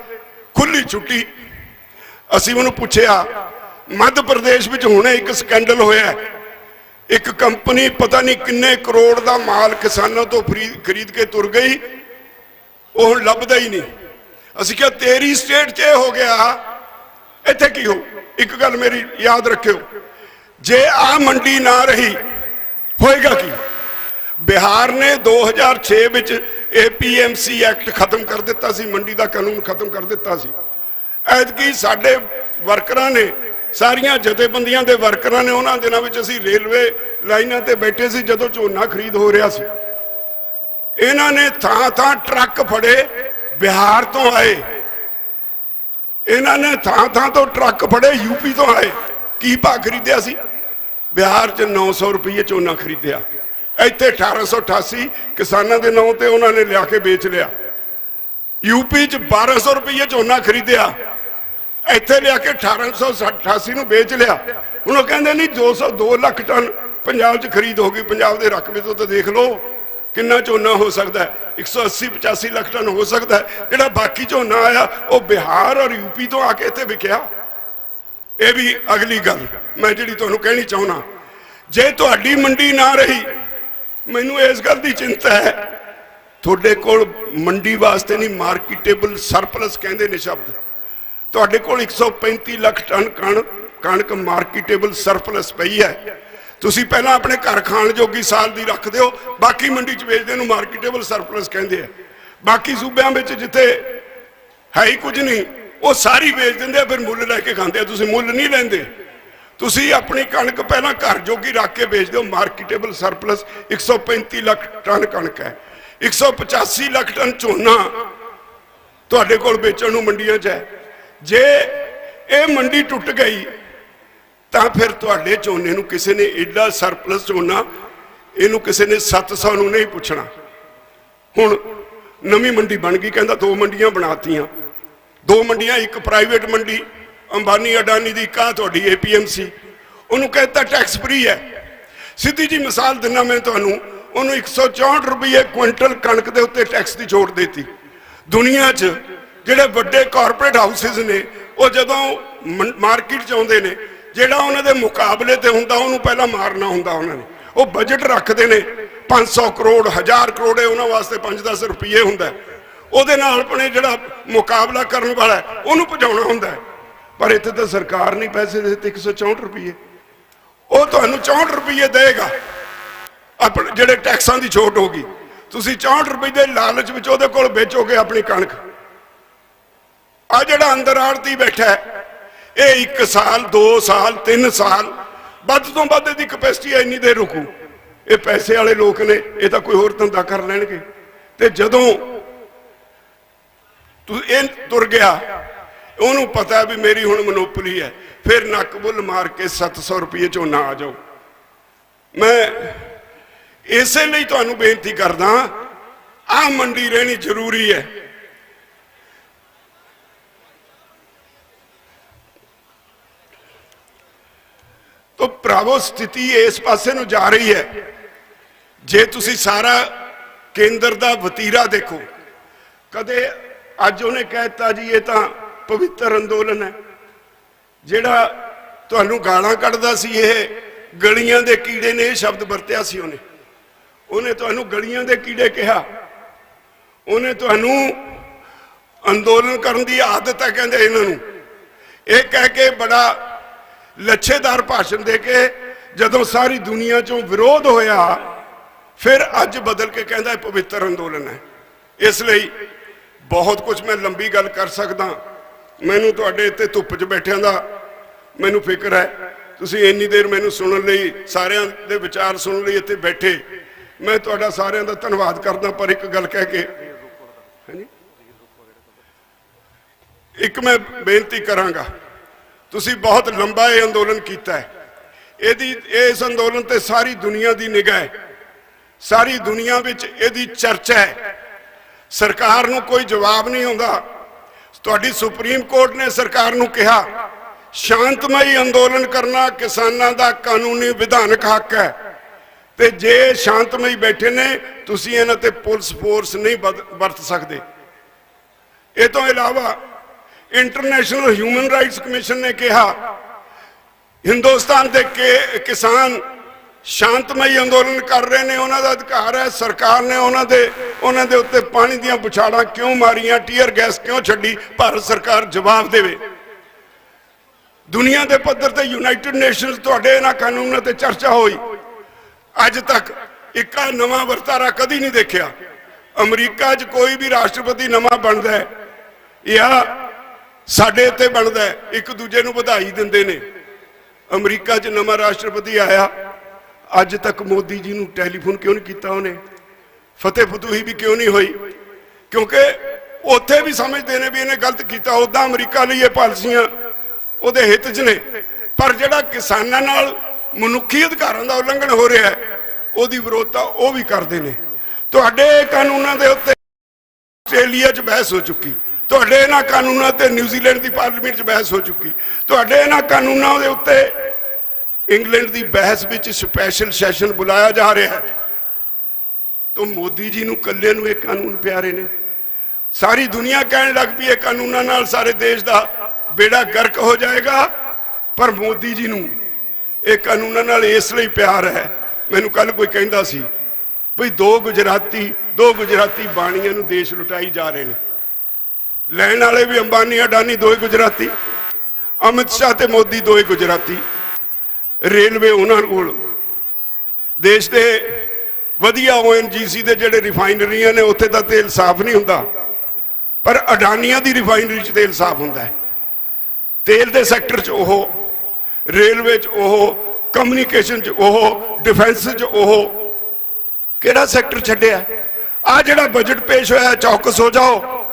ਖੁੱਲੀ ਛੁੱਟੀ। ਅਸੀਂ ਉਹਨੂੰ ਪੁੱਛਿਆ, ਮੱਧ ਪ੍ਰਦੇਸ਼ ਵਿੱਚ ਹੁਣੇ ਇੱਕ ਸਕੈਂਡਲ ਹੋਇਆ, ਇੱਕ ਕੰਪਨੀ ਪਤਾ ਨਹੀਂ ਕਿੰਨੇ ਕਰੋੜ ਦਾ ਮਾਲ ਕਿਸਾਨਾਂ ਤੋਂ ਖਰੀਦ ਕੇ ਤੁਰ ਗਈ, ਉਹ ਹੁਣ ਲੱਭਦਾ ਹੀ ਨਹੀਂ। ਅਸੀਂ ਕਿਹਾ ਤੇਰੀ ਸਟੇਟ 'ਚ ਇਹ ਹੋ ਗਿਆ, ਇੱਥੇ ਕੀ ਹੋ। ਇੱਕ ਗੱਲ ਮੇਰੀ ਯਾਦ ਰੱਖਿਓ, ਜੇ ਆ ਮੰਡੀ ਨਾ ਰਹੀ ਹੋਏਗਾ ਕੀ। ਬਿਹਾਰ ਨੇ 2006 ਵਿੱਚ APMC ਐਕਟ ਖਤਮ ਕਰ ਦਿੱਤਾ ਸੀ, ਮੰਡੀ ਦਾ ਕਾਨੂੰਨ ਖਤਮ ਕਰ ਦਿੱਤਾ ਸੀ। ਐਤਕੀ ਸਾਡੇ ਵਰਕਰਾਂ ਨੇ, ਸਾਰੀਆਂ ਜਥੇਬੰਦੀਆਂ ਦੇ ਵਰਕਰਾਂ ਨੇ, ਉਹਨਾਂ ਦਿਨਾਂ ਵਿੱਚ ਅਸੀਂ ਰੇਲਵੇ ਲਾਈਨਾਂ ਤੇ ਬੈਠੇ ਸੀ ਜਦੋਂ ਝੋਨਾ ਖਰੀਦ ਹੋ ਰਿਹਾ ਸੀ। ਇਹਨਾਂ ਨੇ ਥਾਂ ਟਰੱਕ ਫੜੇ, ਬਿਹਾਰ ਤੋਂ ਆਏ। ਇਹਨਾਂ ਨੇ ਥਾਂ ਤੋਂ ਟਰੱਕ ਫੜੇ, ਯੂਪੀ ਤੋਂ ਆਏ। ਕੀ ਭਾਅ ਖਰੀਦਿਆ ਸੀ? ਬਿਹਾਰ 'ਚ 900 ਰੁਪਏ ਝੋਨਾ ਖਰੀਦਿਆ, ਇੱਥੇ 1888 ਕਿਸਾਨਾਂ ਦੇ ਨਾਂ ਤੇ ਉਹਨਾਂ ਨੇ ਲਿਆ ਕੇ ਵੇਚ ਲਿਆ। ਯੂਪੀ 'ਚ 1200 ਰੁਪਏ ਝੋਨਾ ਖਰੀਦਿਆ, ਇੱਥੇ ਲਿਆ ਕੇ 1888 ਨੂੰ ਵੇਚ ਲਿਆ। ਹੁਣ ਉਹ ਕਹਿੰਦੇ ਨਹੀਂ 2 ਲੱਖ ਟਨ ਪੰਜਾਬ 'ਚ ਖਰੀਦ ਹੋ ਗਈ। ਪੰਜਾਬ ਦੇ ਰਕਬੇ ਤੋਂ ਤਾਂ ਦੇਖ ਲਓ ਕਿੰਨਾ ਝੋਨਾ ਹੋ ਸਕਦਾ ਹੈ, 180-85 ਲੱਖ ਟਨ ਹੋ ਸਕਦਾ ਹੈ। ਜਿਹੜਾ ਬਾਕੀ ਝੋਨਾ ਆਇਆ ਉਹ ਬਿਹਾਰ ਔਰ ਯੂਪੀ ਤੋਂ ਆ ਕੇ ਇੱਥੇ ਵਿਕਿਆ। ਇਹ ਵੀ ਅਗਲੀ ਗੱਲ ਮੈਂ ਜਿਹੜੀ ਤੁਹਾਨੂੰ ਕਹਿਣੀ ਚਾਹੁੰਦਾ, ਜੇ ਤੁਹਾਡੀ ਮੰਡੀ ਨਾ ਰਹੀ, ਮੈਨੂੰ ਇਸ ਗੱਲ ਦੀ ਚਿੰਤਾ ਹੈ, ਤੁਹਾਡੇ ਕੋਲ ਮੰਡੀ ਵਾਸਤੇ ਨਹੀਂ, ਮਾਰਕੀਟੇਬਲ ਸਰਪਲਸ ਕਹਿੰਦੇ ਨੇ ਸ਼ਬਦ, ਤੁਹਾਡੇ ਕੋਲ 135 ਲੱਖ ਟਨ ਕਣਕ ਮਾਰਕੀਟੇਬਲ ਸਰਪਲਸ ਪਈ ਹੈ। ਤੁਸੀਂ ਪਹਿਲਾਂ ਆਪਣੇ ਘਰ ਖਾਣ ਜੋਗੀ ਸਾਲ ਦੀ ਰੱਖਦੇ ਹੋ, ਬਾਕੀ ਮੰਡੀ 'ਚ ਵੇਚਦੇ ਨੂੰ ਮਾਰਕੀਟੇਬਲ ਸਰਪਲਸ ਕਹਿੰਦੇ ਆ। ਬਾਕੀ ਸੂਬਿਆਂ ਵਿੱਚ ਜਿੱਥੇ ਹੈ ਹੀ ਕੁਝ ਨਹੀਂ, ਉਹ ਸਾਰੀ ਵੇਚ ਦਿੰਦੇ ਆ, ਫਿਰ ਮੁੱਲ ਲੈ ਕੇ ਖਾਂਦੇ ਆ। ਤੁਸੀਂ ਮੁੱਲ ਨਹੀਂ ਲੈਂਦੇ, ਤੁਸੀਂ ਆਪਣੀ ਕਣਕ ਪਹਿਲਾਂ ਘਰ ਜੋਗੀ ਰੱਖ ਕੇ ਵੇਚਦੇ ਹੋ। ਮਾਰਕੀਟੇਬਲ ਸਰਪਲਸ 135 ਲੱਖ ਟਨ ਕਣਕ ਹੈ, 185 ਲੱਖ ਟਨ ਝੋਨਾ ਤੁਹਾਡੇ ਕੋਲ ਵੇਚਣ ਨੂੰ ਮੰਡੀਆਂ 'ਚ ਹੈ। ਜੇ ਇਹ ਮੰਡੀ ਟੁੱਟ ਗਈ ਤਾਂ ਫਿਰ ਤੁਹਾਡੇ ਝੋਨੇ ਨੂੰ ਕਿਸੇ ਨੇ ਐਡਾ ਸਰਪਲਸ ਝੋਨਾ, ਇਹਨੂੰ ਕਿਸੇ ਨੇ 700 ਨੂੰ ਨਹੀਂ ਪੁੱਛਣਾ। ਹੁਣ ਨਵੀਂ ਮੰਡੀ ਬਣ ਗਈ, ਕਹਿੰਦਾ 2 ਮੰਡੀਆਂ ਬਣਾਤੀਆਂ। 2 ਮੰਡੀਆਂ, ਇੱਕ ਪ੍ਰਾਈਵੇਟ ਮੰਡੀ ਅੰਬਾਨੀ ਅਡਾਨੀ ਦੀ, ਇੱਕ ਤੁਹਾਡੀ APMC, ਉਹਨੂੰ ਕਹਿੰਦਾ ਟੈਕਸ ਫ੍ਰੀ ਹੈ। ਸਿੱਧੀ ਜੀ ਮਿਸਾਲ ਦਿੰਦਾ ਮੈਂ ਤੁਹਾਨੂੰ, ਉਹਨੂੰ 164 ਰੁਪਏ ਕੁਇੰਟਲ ਕਣਕ ਦੇ ਉੱਤੇ ਟੈਕਸ ਦੀ ਛੋਟ ਦੇਤੀ। ਦੁਨੀਆ 'ਚ ਜਿਹੜੇ ਵੱਡੇ ਕਾਰਪੋਰੇਟ ਹਾਊਸਿਸ ਨੇ, ਉਹ ਜਦੋਂ ਮਾਰਕੀਟ 'ਚ ਆਉਂਦੇ ਨੇ, ਜਿਹੜਾ ਉਹਨਾਂ ਦੇ ਮੁਕਾਬਲੇ ਤੇ ਹੁੰਦਾ ਉਹਨੂੰ ਪਹਿਲਾਂ ਮਾਰਨਾ ਹੁੰਦਾ ਉਹਨਾਂ ਨੇ। ਉਹ ਬਜਟ ਰੱਖਦੇ ਨੇ 500 ਕਰੋੜ 1000 ਕਰੋੜ, ਉਹਨਾਂ ਵਾਸਤੇ 5-10 ਰੁਪਏ ਹੁੰਦਾ, ਉਹਦੇ ਨਾਲ ਆਪਣੇ ਜਿਹੜਾ ਮੁਕਾਬਲਾ ਕਰਨ ਵਾਲਾ ਉਹਨੂੰ ਭਜਾਉਣਾ ਹੁੰਦਾ। ਪਰ ਇੱਥੇ ਤਾਂ ਸਰਕਾਰ ਨਹੀਂ ਪੈਸੇ ਦੇ ਦਿੱਤੇ 164 ਰੁਪਏ, ਉਹ ਤੁਹਾਨੂੰ 64 ਰੁਪਏ ਦੇਗਾ। ਆਪਣੇ ਜਿਹੜੇ ਟੈਕਸਾਂ ਦੀ ਛੋਟ ਹੋ ਗਈ, ਤੁਸੀਂ 64 ਰੁਪਏ ਦੇ ਲਾਲਚ ਵਿੱਚ ਉਹਦੇ ਕੋਲ ਵੇਚੋਗੇ ਆਪਣੀ ਕਣਕ। ਆ ਜਿਹੜਾ ਅੰਦਰ ਆੜਤੀ ਬੈਠਾ ਹੈ, ਇਹ 1 ਸਾਲ 2 ਸਾਲ 3 ਸਾਲ ਵੱਧ ਤੋਂ ਵੱਧ ਇਹਦੀ ਕਪੈਸਿਟੀ ਹੈ, ਇੰਨੀ ਦੇਰ ਰੁਕੂ। ਇਹ ਪੈਸੇ ਵਾਲੇ ਲੋਕ ਨੇ, ਇਹ ਤਾਂ ਕੋਈ ਹੋਰ ਧੰਦਾ ਕਰ ਲੈਣਗੇ। ਤੇ ਜਦੋਂ ਤੂੰ ਇਹ ਤੁਰ ਗਿਆ, ਉਹਨੂੰ ਪਤਾ ਵੀ ਮੇਰੀ ਹੁਣ ਮਨੋਪਲੀ ਹੈ, ਫਿਰ ਨੱਕ ਬੁੱਲ ਮਾਰ ਕੇ 700 ਰੁਪਏ ਚੋਂ ਨਾ ਆ ਜਾਓ। ਮੈਂ ਇਸੇ ਲਈ ਤੁਹਾਨੂੰ ਬੇਨਤੀ ਕਰਦਾ, ਆਹ ਮੰਡੀ ਰਹਿਣੀ ਜ਼ਰੂਰੀ ਹੈ। तो ਭਰਾਵੋ ਸਥਿਤੀ ਇਸ ਪਾਸੇ ਨੂੰ ਜਾ ਰਹੀ ਹੈ। ਜੇ ਤੁਸੀਂ ਸਾਰਾ ਕੇਂਦਰ ਦਾ ਵਤੀਰਾ ਦੇਖੋ, ਕਦੇ ਅੱਜ ਉਹਨੇ ਕਹਿਤਾ ਜੀ ਇਹ ਤਾਂ ਪਵਿੱਤਰ ਅੰਦੋਲਨ ਹੈ, ਜਿਹੜਾ ਤੁਹਾਨੂੰ ਗਾਲਾਂ ਕੱਢਦਾ ਸੀ ਇਹ ਗਲੀਆਂ ਦੇ ਕੀੜੇ ਨੇ, ਇਹ ਸ਼ਬਦ ਵਰਤਿਆ ਸੀ ਉਹਨੇ ਤੁਹਾਨੂੰ ਗਲੀਆਂ ਦੇ ਕੀੜੇ ਕਿਹਾ। ਉਹਨੇ ਤੁਹਾਨੂੰ ਅੰਦੋਲਨ ਕਰਨ ਦੀ ਆਦਤ ਹੈ ਕਹਿੰਦੇ ਇਹਨਾਂ ਨੂੰ, ਇਹ ਕਹਿ ਕੇ ਬੜਾ ਲੱਛੇਦਾਰ ਭਾਸ਼ਣ ਦੇ ਕੇ ਜਦੋਂ ਸਾਰੀ ਦੁਨੀਆ ਚੋਂ ਵਿਰੋਧ ਹੋਇਆ, ਫਿਰ ਅੱਜ ਬਦਲ ਕੇ ਕਹਿੰਦਾ ਇਹ ਪਵਿੱਤਰ ਅੰਦੋਲਨ ਹੈ। ਇਸ ਲਈ ਬਹੁਤ ਕੁਝ ਮੈਂ ਲੰਬੀ ਗੱਲ ਕਰ ਸਕਦਾ, ਮੈਨੂੰ ਤੁਹਾਡੇ ਇੱਥੇ ਧੁੱਪ 'ਚ ਬੈਠਿਆਂ ਦਾ ਮੈਨੂੰ ਫਿਕਰ ਹੈ। ਤੁਸੀਂ ਇੰਨੀ ਦੇਰ ਮੈਨੂੰ ਸੁਣਨ ਲਈ, ਸਾਰਿਆਂ ਦੇ ਵਿਚਾਰ ਸੁਣਨ ਲਈ ਇੱਥੇ ਬੈਠੇ, ਮੈਂ ਤੁਹਾਡਾ ਸਾਰਿਆਂ ਦਾ ਧੰਨਵਾਦ ਕਰਦਾ। ਪਰ ਇੱਕ ਗੱਲ ਕਹਿ ਕੇ ਇੱਕ ਮੈਂ ਬੇਨਤੀ ਕਰਾਂਗਾ, ਤੁਸੀਂ ਬਹੁਤ ਲੰਬਾ ਇਹ ਅੰਦੋਲਨ ਕੀਤਾ ਹੈ, ਇਸ ਅੰਦੋਲਨ ਤੇ ਸਾਰੀ ਦੁਨੀਆ ਦੀ ਨਿਗਾਹ ਹੈ, ਸਾਰੀ ਦੁਨੀਆ ਵਿੱਚ ਇਹਦੀ ਚਰਚਾ ਹੈ। ਸਰਕਾਰ ਨੂੰ ਕੋਈ ਜਵਾਬ ਨਹੀਂ ਹੁੰਦਾ। ਤੁਹਾਡੀ ਸੁਪਰੀਮ ਕੋਰਟ ਨੇ ਸਰਕਾਰ ਨੂੰ ਕਿਹਾ ਸ਼ਾਂਤਮਈ ਅੰਦੋਲਨ ਕਰਨਾ ਕਿਸਾਨਾਂ ਦਾ ਕਾਨੂੰਨੀ ਵਿਧਾਨਕ ਹੱਕ ਹੈ, ਤੇ ਜੇ ਸ਼ਾਂਤਮਈ ਬੈਠੇ ਨੇ ਤੁਸੀਂ ਇਹਨਾਂ ਤੇ ਪੁਲਿਸ ਫੋਰਸ ਨਹੀਂ ਵਰਤ ਸਕਦੇ। ਇਹ ਤੋਂ ਇਲਾਵਾ ਇੰਟਰਨੈਸ਼ਨਲ ਹਿਊਮਨ ਰਾਈਟਸ ਕਮਿਸ਼ਨ ਨੇ ਕਿਹਾ ਹਿੰਦੁਸਤਾਨ ਦੇ ਕਿਸਾਨ ਸ਼ਾਂਤਮਈ ਅੰਦੋਲਨ ਕਰ ਰਹੇ ਨੇ, ਉਹਨਾਂ ਦਾ ਅਧਿਕਾਰ ਹੈ। ਸਰਕਾਰ ਨੇ ਉਹਨਾਂ ਦੇ ਉੱਤੇ ਪਾਣੀ ਦੀਆਂ ਬੁਛਾੜਾਂ ਕਿਉਂ ਮਾਰੀਆਂ, ਟੀਅਰ ਗੈਸ ਕਿਉਂ ਛੱਡੀ, ਭਾਰਤ ਸਰਕਾਰ ਜਵਾਬ ਦੇਵੇ। ਦੁਨੀਆ ਦੇ ਪੱਧਰ ਤੇ ਯੂਨਾਈਟਿਡ ਨੇਸ਼ਨਸ ਤੁਹਾਡੇ ਇਹਨਾਂ ਕਾਨੂੰਨਾਂ ਤੇ ਚਰਚਾ ਹੋਈ, ਅੱਜ ਤੱਕ ਇੱਕ ਨਵਾਂ ਵਰਤਾਰਾ ਕਦੀ ਨਹੀਂ ਦੇਖਿਆ। ਅਮਰੀਕਾ 'ਚ ਕੋਈ ਵੀ ਰਾਸ਼ਟਰਪਤੀ ਨਵਾਂ ਬਣਦਾ ਹੈ ਜਾਂ ਸਾਡੇ ਇੱਥੇ ਬਣਦਾ ਹੈ, ਇੱਕ ਦੂਜੇ ਨੂੰ ਵਧਾਈ ਦਿੰਦੇ ਨੇ। ਅਮਰੀਕਾ 'ਚ ਨਵਾਂ ਰਾਸ਼ਟਰਪਤੀ ਆਇਆ, ਅੱਜ ਤੱਕ ਮੋਦੀ ਜੀ ਨੂੰ ਟੈਲੀਫੋਨ ਕਿਉਂ ਨਹੀਂ ਕੀਤਾ ਉਹਨੇ, ਫਤਿਹ ਫਤੂਹੀ ਵੀ ਕਿਉਂ ਨਹੀਂ ਹੋਈ, ਕਿਉਂਕਿ ਉੱਥੇ ਵੀ ਸਮਝਦੇ ਨੇ ਵੀ ਇਹਨੇ ਗਲਤ ਕੀਤਾ। ਉੱਦਾਂ ਅਮਰੀਕਾ ਲਈ ਇਹ ਪਾਲਿਸੀਆਂ ਉਹਦੇ ਹਿੱਤ 'ਚ ਨੇ, ਪਰ ਜਿਹੜਾ ਕਿਸਾਨਾਂ ਨਾਲ ਮਨੁੱਖੀ ਅਧਿਕਾਰਾਂ ਦਾ ਉਲੰਘਣ ਹੋ ਰਿਹਾ ਹੈ, ਉਹਦੀ ਵਿਰੋਧਤਾ ਉਹ ਵੀ ਕਰਦੇ ਨੇ। ਤੁਹਾਡੇ ਕਾਨੂੰਨਾਂ ਦੇ ਉੱਤੇ ਆਸਟ੍ਰੇਲੀਆ 'ਚ ਬਹਿਸ ਹੋ ਚੁੱਕੀ, ਤੁਹਾਡੇ ਇਹਨਾਂ ਕਾਨੂੰਨਾਂ ਤੇ ਨਿਊਜ਼ੀਲੈਂਡ ਦੀ ਪਾਰਲੀਮੈਂਟ 'ਚ ਬਹਿਸ ਹੋ ਚੁੱਕੀ, ਤੁਹਾਡੇ ਇਹਨਾਂ ਕਾਨੂੰਨਾਂ ਦੇ ਉੱਤੇ ਇੰਗਲੈਂਡ ਦੀ ਬਹਿਸ ਵਿੱਚ ਸਪੈਸ਼ਲ ਸੈਸ਼ਨ ਬੁਲਾਇਆ ਜਾ ਰਿਹਾ ਹੈ। ਤਾਂ ਮੋਦੀ ਜੀ ਨੂੰ ਇਕੱਲੇ ਨੂੰ ਇਹ ਕਾਨੂੰਨ ਪਿਆਰੇ ਨੇ। ਸਾਰੀ ਦੁਨੀਆ ਕਹਿਣ ਲੱਗ ਪਈ ਇਹ ਕਾਨੂੰਨਾਂ ਨਾਲ ਸਾਰੇ ਦੇਸ਼ ਦਾ ਬੇੜਾ ਗਰਕ ਹੋ ਜਾਏਗਾ, ਪਰ ਮੋਦੀ ਜੀ ਨੂੰ ਇਹ ਕਾਨੂੰਨਾਂ ਨਾਲ ਇਸ ਲਈ ਪਿਆਰ ਹੈ। ਮੈਨੂੰ ਕੱਲ ਕੋਈ ਕਹਿੰਦਾ ਸੀ ਵੀ ਦੋ ਗੁਜਰਾਤੀ ਬਾਣੀਆਂ ਨੂੰ ਦੇਸ਼ ਲੁਟਾਈ ਜਾ ਰਹੇ ਨੇ। ਲੈਣ ਵਾਲੇ ਵੀ ਅੰਬਾਨੀ ਅਡਾਨੀ ਦੋਏ ਗੁਜਰਾਤੀ, ਅਮਿਤ ਸ਼ਾਹ ਤੇ ਮੋਦੀ ਦੋਏ ਗੁਜਰਾਤੀ। ਰੇਲਵੇ ਉਹਨਾਂ ਕੋਲ, ਦੇਸ਼ ਦੇ ਵਧੀਆ ONGC ਦੇ ਜਿਹੜੇ ਰਿਫਾਈਨਰੀਆਂ ਨੇ ਉੱਥੇ ਤਾਂ ਤੇਲ ਸਾਫ਼ ਨਹੀਂ ਹੁੰਦਾ, ਪਰ ਅਡਾਨੀਆਂ ਦੀ ਰਿਫਾਈਨਰੀ 'ਚ ਤੇਲ ਸਾਫ਼ ਹੁੰਦਾ ਹੈ। ਤੇਲ ਦੇ ਸੈਕਟਰ 'ਚ ਉਹ, ਰੇਲਵੇ 'ਚ ਉਹ, ਕਮਿਊਨੀਕੇਸ਼ਨ 'ਚ ਉਹ, ਡਿਫੈਂਸ 'ਚ ਉਹ, ਕਿਹੜਾ ਸੈਕਟਰ ਛੱਡਿਆ? ਆ ਜਿਹੜਾ ਬਜਟ ਪੇਸ਼ ਹੋਇਆ, ਚੌਕਸ ਹੋ ਜਾਓ।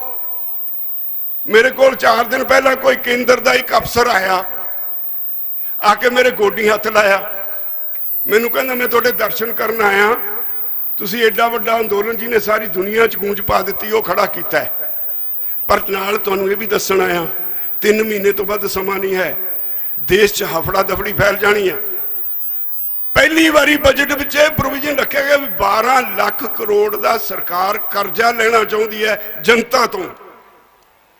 ਮੇਰੇ ਕੋਲ 4 ਦਿਨ ਪਹਿਲਾਂ ਕੋਈ ਕੇਂਦਰ ਦਾ ਇੱਕ ਅਫਸਰ ਆਇਆ, ਆ ਕੇ ਮੇਰੇ ਗੋਡੀ ਹੱਥ ਲਾਇਆ, ਮੈਨੂੰ ਕਹਿੰਦਾ ਮੈਂ ਤੁਹਾਡੇ ਦਰਸ਼ਨ ਕਰਨ ਆਇਆ, ਤੁਸੀਂ ਐਡਾ ਵੱਡਾ ਅੰਦੋਲਨ ਜਿਹਨੇ ਸਾਰੀ ਦੁਨੀਆ 'ਚ ਗੂੰਜ ਪਾ ਦਿੱਤੀ ਉਹ ਖੜਾ ਕੀਤਾ ਹੈ, ਪਰ ਨਾਲ ਤੁਹਾਨੂੰ ਇਹ ਵੀ ਦੱਸਣ ਆਇਆ 3 ਮਹੀਨੇ ਤੋਂ ਵੱਧ ਸਮਾਂ ਨਹੀਂ ਹੈ, ਦੇਸ਼ 'ਚ ਹਫੜਾ ਦਫੜੀ ਫੈਲ ਜਾਣੀ ਹੈ। ਪਹਿਲੀ ਵਾਰੀ ਬਜਟ ਵਿੱਚ ਇਹ ਪ੍ਰੋਵੀਜ਼ਨ ਰੱਖਿਆ ਗਿਆ ਵੀ 12 ਲੱਖ ਕਰੋੜ ਦਾ ਸਰਕਾਰ ਕਰਜ਼ਾ ਲੈਣਾ ਚਾਹੁੰਦੀ ਹੈ ਜਨਤਾ ਤੋਂ।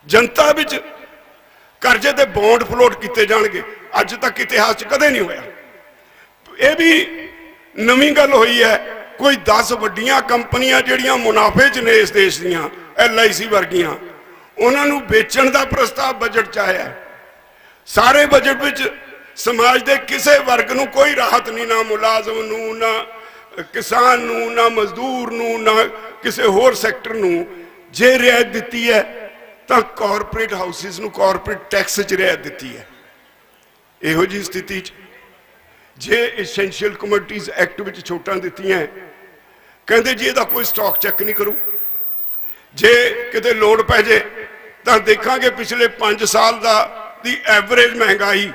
ਜਨਤਾ ਵਿੱਚ ਕਰਜ਼ੇ ਤੇ ਬੌਂਡ ਫਲੋਟ ਕੀਤੇ ਜਾਣਗੇ, ਅੱਜ ਤੱਕ ਇਤਿਹਾਸ 'ਚ ਕਦੇ ਨਹੀਂ ਹੋਇਆ। ਇਹ ਵੀ ਨਵੀਂ ਗੱਲ ਹੋਈ ਹੈ। ਕੋਈ 10 ਵੱਡੀਆਂ ਕੰਪਨੀਆਂ ਜਿਹੜੀਆਂ ਮੁਨਾਫੇ 'ਚ ਨੇ ਇਸ ਦੇਸ਼ ਦੀਆਂ, LIC ਵਰਗੀਆਂ, ਉਹਨਾਂ ਨੂੰ ਵੇਚਣ ਦਾ ਪ੍ਰਸਤਾਵ ਬਜਟ 'ਚ ਆਇਆ। ਸਾਰੇ ਬਜਟ ਵਿੱਚ ਸਮਾਜ ਦੇ ਕਿਸੇ ਵਰਗ ਨੂੰ ਕੋਈ ਰਾਹਤ ਨਹੀਂ, ਨਾ ਮੁਲਾਜ਼ਮ ਨੂੰ, ਨਾ किसान नूं, ना मजदूर नूं, ना किसी होर सैक्टर नूं जे रियायत दिती है तो कॉरपोरेट हाउसिस नूं कॉरपोरेट टैक्स च रियायत दिती है। इहो जी स्थिति जे एसेंशियल कमोडिटीज़ एक्ट विच छूटां दित्तियां कहंदे जी इहदा कोई स्टॉक चैक नहीं करूँ, जे किते लोड़ पै जे तां देखांगे पिछले 5 साल दी एवरेज महंगाई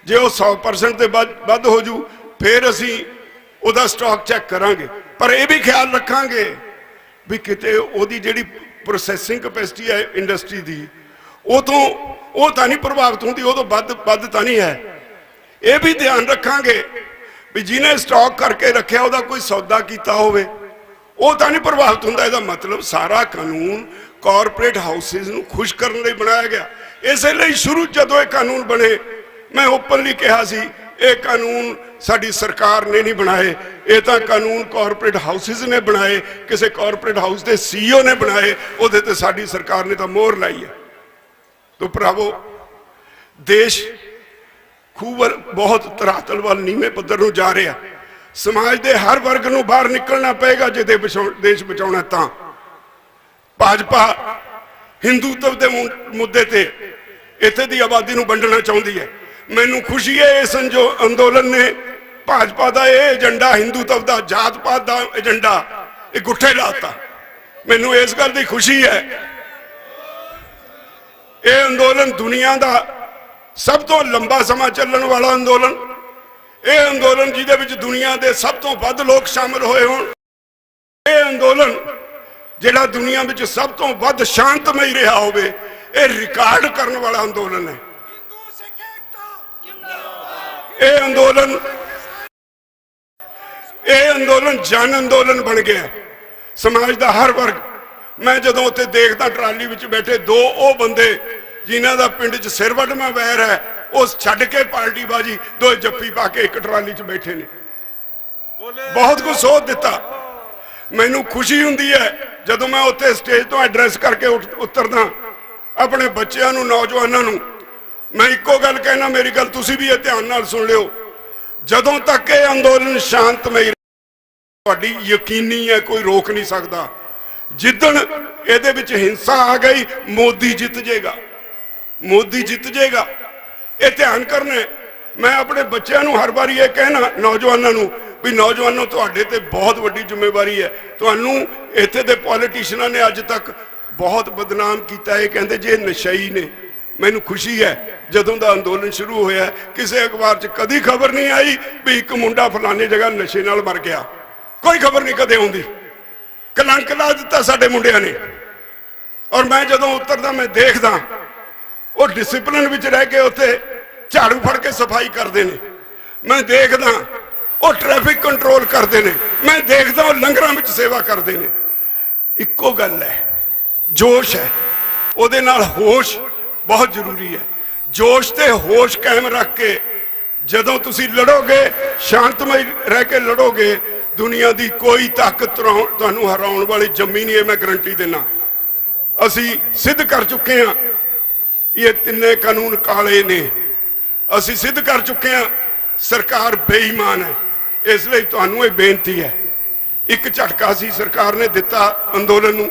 जे वो 100% ते वध हो जू फिर असी उहदा स्टॉक चैक करांगे। पर यह भी ख्याल रखांगे भी किते उहदी जिहड़ी प्रोसैसिंग कैपेसिटी है इंडस्ट्री की वो तो नहीं प्रभावित होंदी, वो तो वध तो नहीं है। ये भी ध्यान रखांगे भी जिन्हें स्टॉक करके रखा वह कोई सौदा किया होवे वो तो नहीं प्रभावित होंदा। इसका मतलब सारा कानून कॉरपोरेट हाउसिस नूं खुश करने लई बनाया गया। इसलिए शुरू जदों ये कानून बने मैं ओपनली कहा सी ये कानून साडी सरकार ने नहीं बनाए, ये तो कानून कॉरपोरेट हाउसिस ने बनाए, किसी कॉरपोरेट हाउस के CEO ने बनाए, उहदे ते साडी सरकार ने तो मोहर लाई है। तो भरावो देश खूब बहुत धरातल वाल नीवें पद्धर नूं जा रहा, समाज के हर वर्ग नूं बाहर निकलना पेगा जे देश बचाउणा। तां भाजपा हिंदूत्व के मुद्दे ते इत्थे दी आबादी नूं वंडना चाहुंदी है। मैनूं खुशी है इस अंदोलन ने भाजपा का यह एजेंडा हिंदूत्व का जात पात का एजेंडा ये गुट्ठे लाता। मैनूं इस गल की खुशी है। यह अंदोलन दुनिया का सब तो लंबा समा चलने वाला अंदोलन, यह अंदोलन जिहदे विच दुनिया के सब तो वध लोग शामिल होए होण, यह अंदोलन जिहड़ा दुनिया विच सब तो वध शांतमई रहा होवे, यह रिकॉर्ड करने वाला अंदोलन है। यह अंदोलन जन अंदोलन बन गया। समाज का हर वर्ग, मैं जदों उत्ते देखदा ट्राली विच बैठे दो वो बंदे जिन्हां दा पिंड च सिर वड्डमा वैर है, उस छड्ड के पार्टीबाजी दो जप्पी पा के एक ट्राली च बैठे ने। बहुत कुछ सोच दिता। मैनूं खुशी हुंदी है जदों मैं उत्ते स्टेज तो एड्रैस करके उतरदा अपने बच्चों नूं, नौजवानों नूं। मैं इको गल कहना, मेरी गल तुसी भी ध्यान नाल सुन लियो, जदों तक ये अंदोलन शांतमई तुहाडी यकीनी है कोई रोक नहीं सकता। जिदन इहदे विच हिंसा आ गई मोदी जित जाएगा, मोदी जित जाएगा। ये ध्यान करना। मैं अपने बच्चों नूं हर बार ये कहना नौजवानों नूं भी नौजवानों तुहाडे ते बहुत वड्डी जिम्मेवारी है। तुहानूं इत्थे दे पॉलिटिशियनां ने अज तक बहुत बदनाम किया है, कहते जे नशई ने। मैनूं खुशी है जदों दा अंदोलन शुरू होया किसी अखबार च कदी खबर नहीं आई भी एक मुंडा फलाने जगह नशे नाल मर गया, कोई खबर नहीं कदे आउंदी। कलंक ला दिता साडे मुंडियां ने। और मैं जदों उतरदा मैं देखदा वो डिसिपलिन विच रह के उत्थे झाड़ू फड़ के सफाई करते हैं, मैं देखदा वो ट्रैफिक कंट्रोल करते हैं, मैं देखदा वो लंगरां विच सेवा करते हैं। इक्को गल है, जोश है, उहदे नाल होश बहुत जरूरी है। जोश ते होश कायम रख के जदों तुसी लड़ोगे, शांतमई रह के लड़ोगे, दुनिया की कोई ताकत तुहानूं हराउण वाली जम्मी नहीं है, मैं गारंटी देना। असी सिद्ध कर चुके हैं ये तिन्ने कानून काले ने, असी सिद्ध कर चुके हैं सरकार बेईमान है। इसलिए तुहानूं ये बेनती है, एक झटका सी सरकार ने दिता अंदोलन नूं,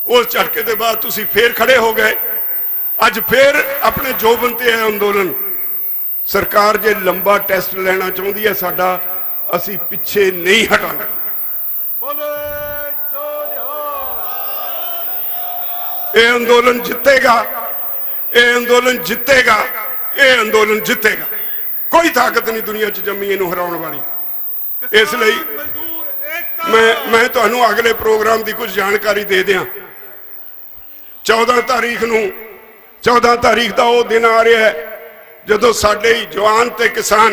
उस झटके के बाद तुसी फिर खड़े हो गए। अज फिर अपने जोबन ते है अंदोलन। सरकार जे लंबा टेस्ट लेना चाहती है साडा, असी पिछे नहीं हटांगे। ये अंदोलन जितेगा, ये अंदोलन जितेगा, ये अंदोलन जितेगा। कोई ताकत नहीं दुनिया च जम्मी इनू हराउण वाली। इसलिए मैं तुहानू अगले प्रोग्राम की कुछ जानकारी दे दियां। 14 तारीख का वो दिन आ रहा है जदों साडे जवान ते किसान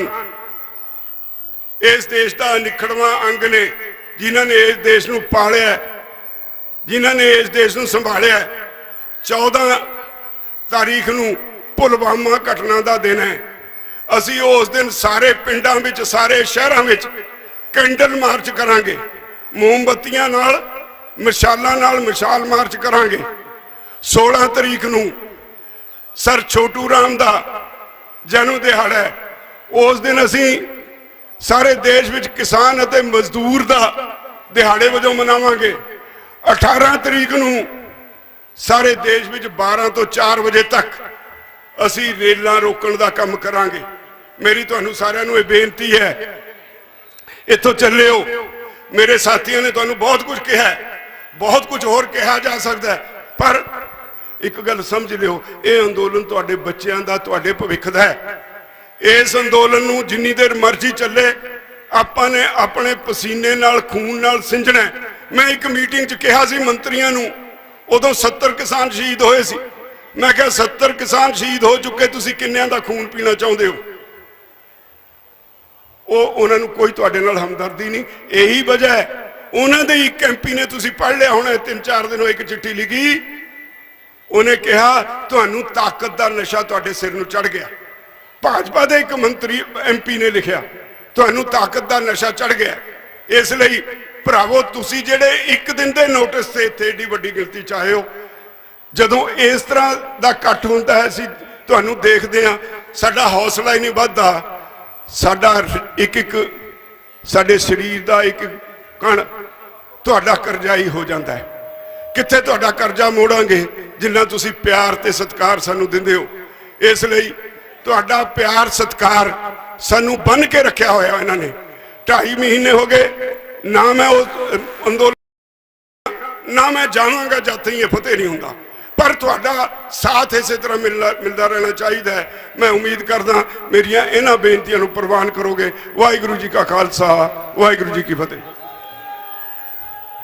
इस देश का निखड़वां अंग ने, जिन्हां ने इस देश नूं पालिया, जिन्हां ने इस देश नूं संभालिया। 14 तारीख नूं पुलवामा घटना का दिन है। असी उस दिन सारे पिंडां विच, सारे शहरां विच कैंडल मार्च करांगे, मोमबत्तियां नाल, मिसालां नाल मिसाल मार्च करांगे। 16 तारीख नूं सर छोटू राम का जन्म दिहाड़ा है। उस दिन असी ਸਾਰੇ ਦੇਸ਼ ਵਿੱਚ ਕਿਸਾਨ ਅਤੇ ਮਜ਼ਦੂਰ ਦਾ ਦਿਹਾੜੇ ਵਜੋਂ ਮਨਾਵਾਂਗੇ। 18 ਤਰੀਕ ਨੂੰ ਸਾਰੇ ਦੇਸ਼ ਵਿੱਚ 12 ਤੋਂ 4 ਵਜੇ ਤੱਕ ਅਸੀਂ ਰੇਲਾਂ ਰੋਕਣ ਦਾ ਕੰਮ ਕਰਾਂਗੇ। ਮੇਰੀ ਤੁਹਾਨੂੰ ਸਾਰਿਆਂ ਨੂੰ ਇਹ ਬੇਨਤੀ ਹੈ, ਇੱਥੋਂ ਚੱਲਿਓ। ਮੇਰੇ ਸਾਥੀਆਂ ਨੇ ਤੁਹਾਨੂੰ ਬਹੁਤ ਕੁਝ ਕਿਹਾ, ਬਹੁਤ ਕੁਝ ਹੋਰ ਕਿਹਾ ਜਾ ਸਕਦਾ, ਪਰ ਇੱਕ ਗੱਲ ਸਮਝ ਲਿਓ, ਇਹ ਅੰਦੋਲਨ ਤੁਹਾਡੇ ਬੱਚਿਆਂ ਦਾ, ਤੁਹਾਡੇ ਭਵਿੱਖ ਦਾ ਹੈ। ਇਸ ਅੰਦੋਲਨ ਨੂੰ ਜਿੰਨੀ ਦੇਰ ਮਰਜ਼ੀ ਚੱਲੇ, ਆਪਾਂ ਨੇ ਆਪਣੇ ਪਸੀਨੇ ਨਾਲ, ਖੂਨ ਨਾਲ ਸਿੰਜਣਾ। ਮੈਂ ਇੱਕ ਮੀਟਿੰਗ 'ਚ ਕਿਹਾ ਸੀ ਮੰਤਰੀਆਂ ਨੂੰ, ਉਦੋਂ 70 ਕਿਸਾਨ ਸ਼ਹੀਦ ਹੋਏ ਸੀ। ਮੈਂ ਕਿਹਾ 70 ਕਿਸਾਨ ਸ਼ਹੀਦ ਹੋ ਚੁੱਕੇ, ਤੁਸੀਂ ਕਿੰਨਿਆਂ ਦਾ ਖੂਨ ਪੀਣਾ ਚਾਹੁੰਦੇ ਹੋ? ਉਹਨਾਂ ਨੂੰ ਕੋਈ ਤੁਹਾਡੇ ਨਾਲ ਹਮਦਰਦੀ ਨਹੀਂ। ਇਹੀ ਵਜ੍ਹਾ ਹੈ, ਉਹਨਾਂ ਦੇ ਇੱਕ ਐਮਪੀ ਨੇ, ਤੁਸੀਂ ਪੜ੍ਹ ਲਿਆ ਹੋਣਾ, 3-4 ਦਿਨ ਹੋਏ, ਇੱਕ ਚਿੱਠੀ ਲਿਖੀ। ਉਹਨੇ ਕਿਹਾ ਤੁਹਾਨੂੰ ਤਾਕਤ ਦਾ ਨਸ਼ਾ ਤੁਹਾਡੇ ਸਿਰ ਨੂੰ ਚੜ ਗਿਆ। ਭਾਜਪਾ ਦੇ ਇੱਕ ਮੰਤਰੀ ਐਮਪੀ ਨੇ ਲਿਖਿਆ ਤੁਹਾਨੂੰ ਤਾਕਤ ਦਾ ਨਸ਼ਾ ਚੜ ਗਿਆ। ਇਸ ਲਈ ਭਰਾਵੋ, ਤੁਸੀਂ ਜਿਹੜੇ ਇੱਕ ਦਿਨ ਦੇ ਨੋਟਿਸ ਤੇ ਇੱਥੇ ਏਡੀ ਵੱਡੀ ਗਿਣਤੀ 'ਚ ਆਏ ਹੋ, ਜਦੋਂ ਇਸ ਤਰ੍ਹਾਂ ਦਾ ਇਕੱਠ ਹੁੰਦਾ ਹੈ, ਅਸੀਂ ਤੁਹਾਨੂੰ ਦੇਖਦੇ ਹਾਂ, ਸਾਡਾ ਹੌਸਲਾ ਹੀ ਨਹੀਂ ਵੱਧਦਾ। ਸਾਡਾ ਇੱਕ ਸਾਡੇ ਸਰੀਰ ਦਾ ਇੱਕ ਕਣ ਤੁਹਾਡਾ ਕਰਜ਼ਾਈ ਹੋ ਜਾਂਦਾ ਹੈ। ਕਿੱਥੇ ਤੁਹਾਡਾ ਕਰਜ਼ਾ ਮੋੜਾਂਗੇ ਜਿੰਨਾ ਤੁਸੀਂ ਪਿਆਰ ਤੇ ਸਤਿਕਾਰ ਸਾਨੂੰ ਦਿੰਦੇ ਹੋ। ਇਸ ਲਈ ਤੁਹਾਡਾ ਪਿਆਰ ਸਤਿਕਾਰ ਸਾਨੂੰ ਬੰਨ ਕੇ ਰੱਖਿਆ ਹੋਇਆ ਇਹਨਾਂ ਨੇ। 2.5 ਮਹੀਨੇ ਹੋ ਗਏ ਨਾ ਮੈਂ ਉਸ ਅੰਦੋਲਨ, ਨਾ ਮੈਂ ਜਾਵਾਂਗਾ ਜਦ ਤੱਕ ਇਹ ਫਤਿਹ ਨਹੀਂ ਹੁੰਦਾ, ਪਰ ਤੁਹਾਡਾ ਸਾਥ ਇਸੇ ਤਰ੍ਹਾਂ ਮਿਲਦਾ ਰਹਿਣਾ ਚਾਹੀਦਾ ਹੈ। ਮੈਂ ਉਮੀਦ ਕਰਦਾ ਮੇਰੀਆਂ ਇਹਨਾਂ ਬੇਨਤੀਆਂ ਨੂੰ ਪ੍ਰਵਾਨ ਕਰੋਗੇ। ਵਾਹਿਗੁਰੂ ਜੀ ਕਾ ਖਾਲਸਾ, ਵਾਹਿਗੁਰੂ ਜੀ ਕੀ ਫਤਿਹ।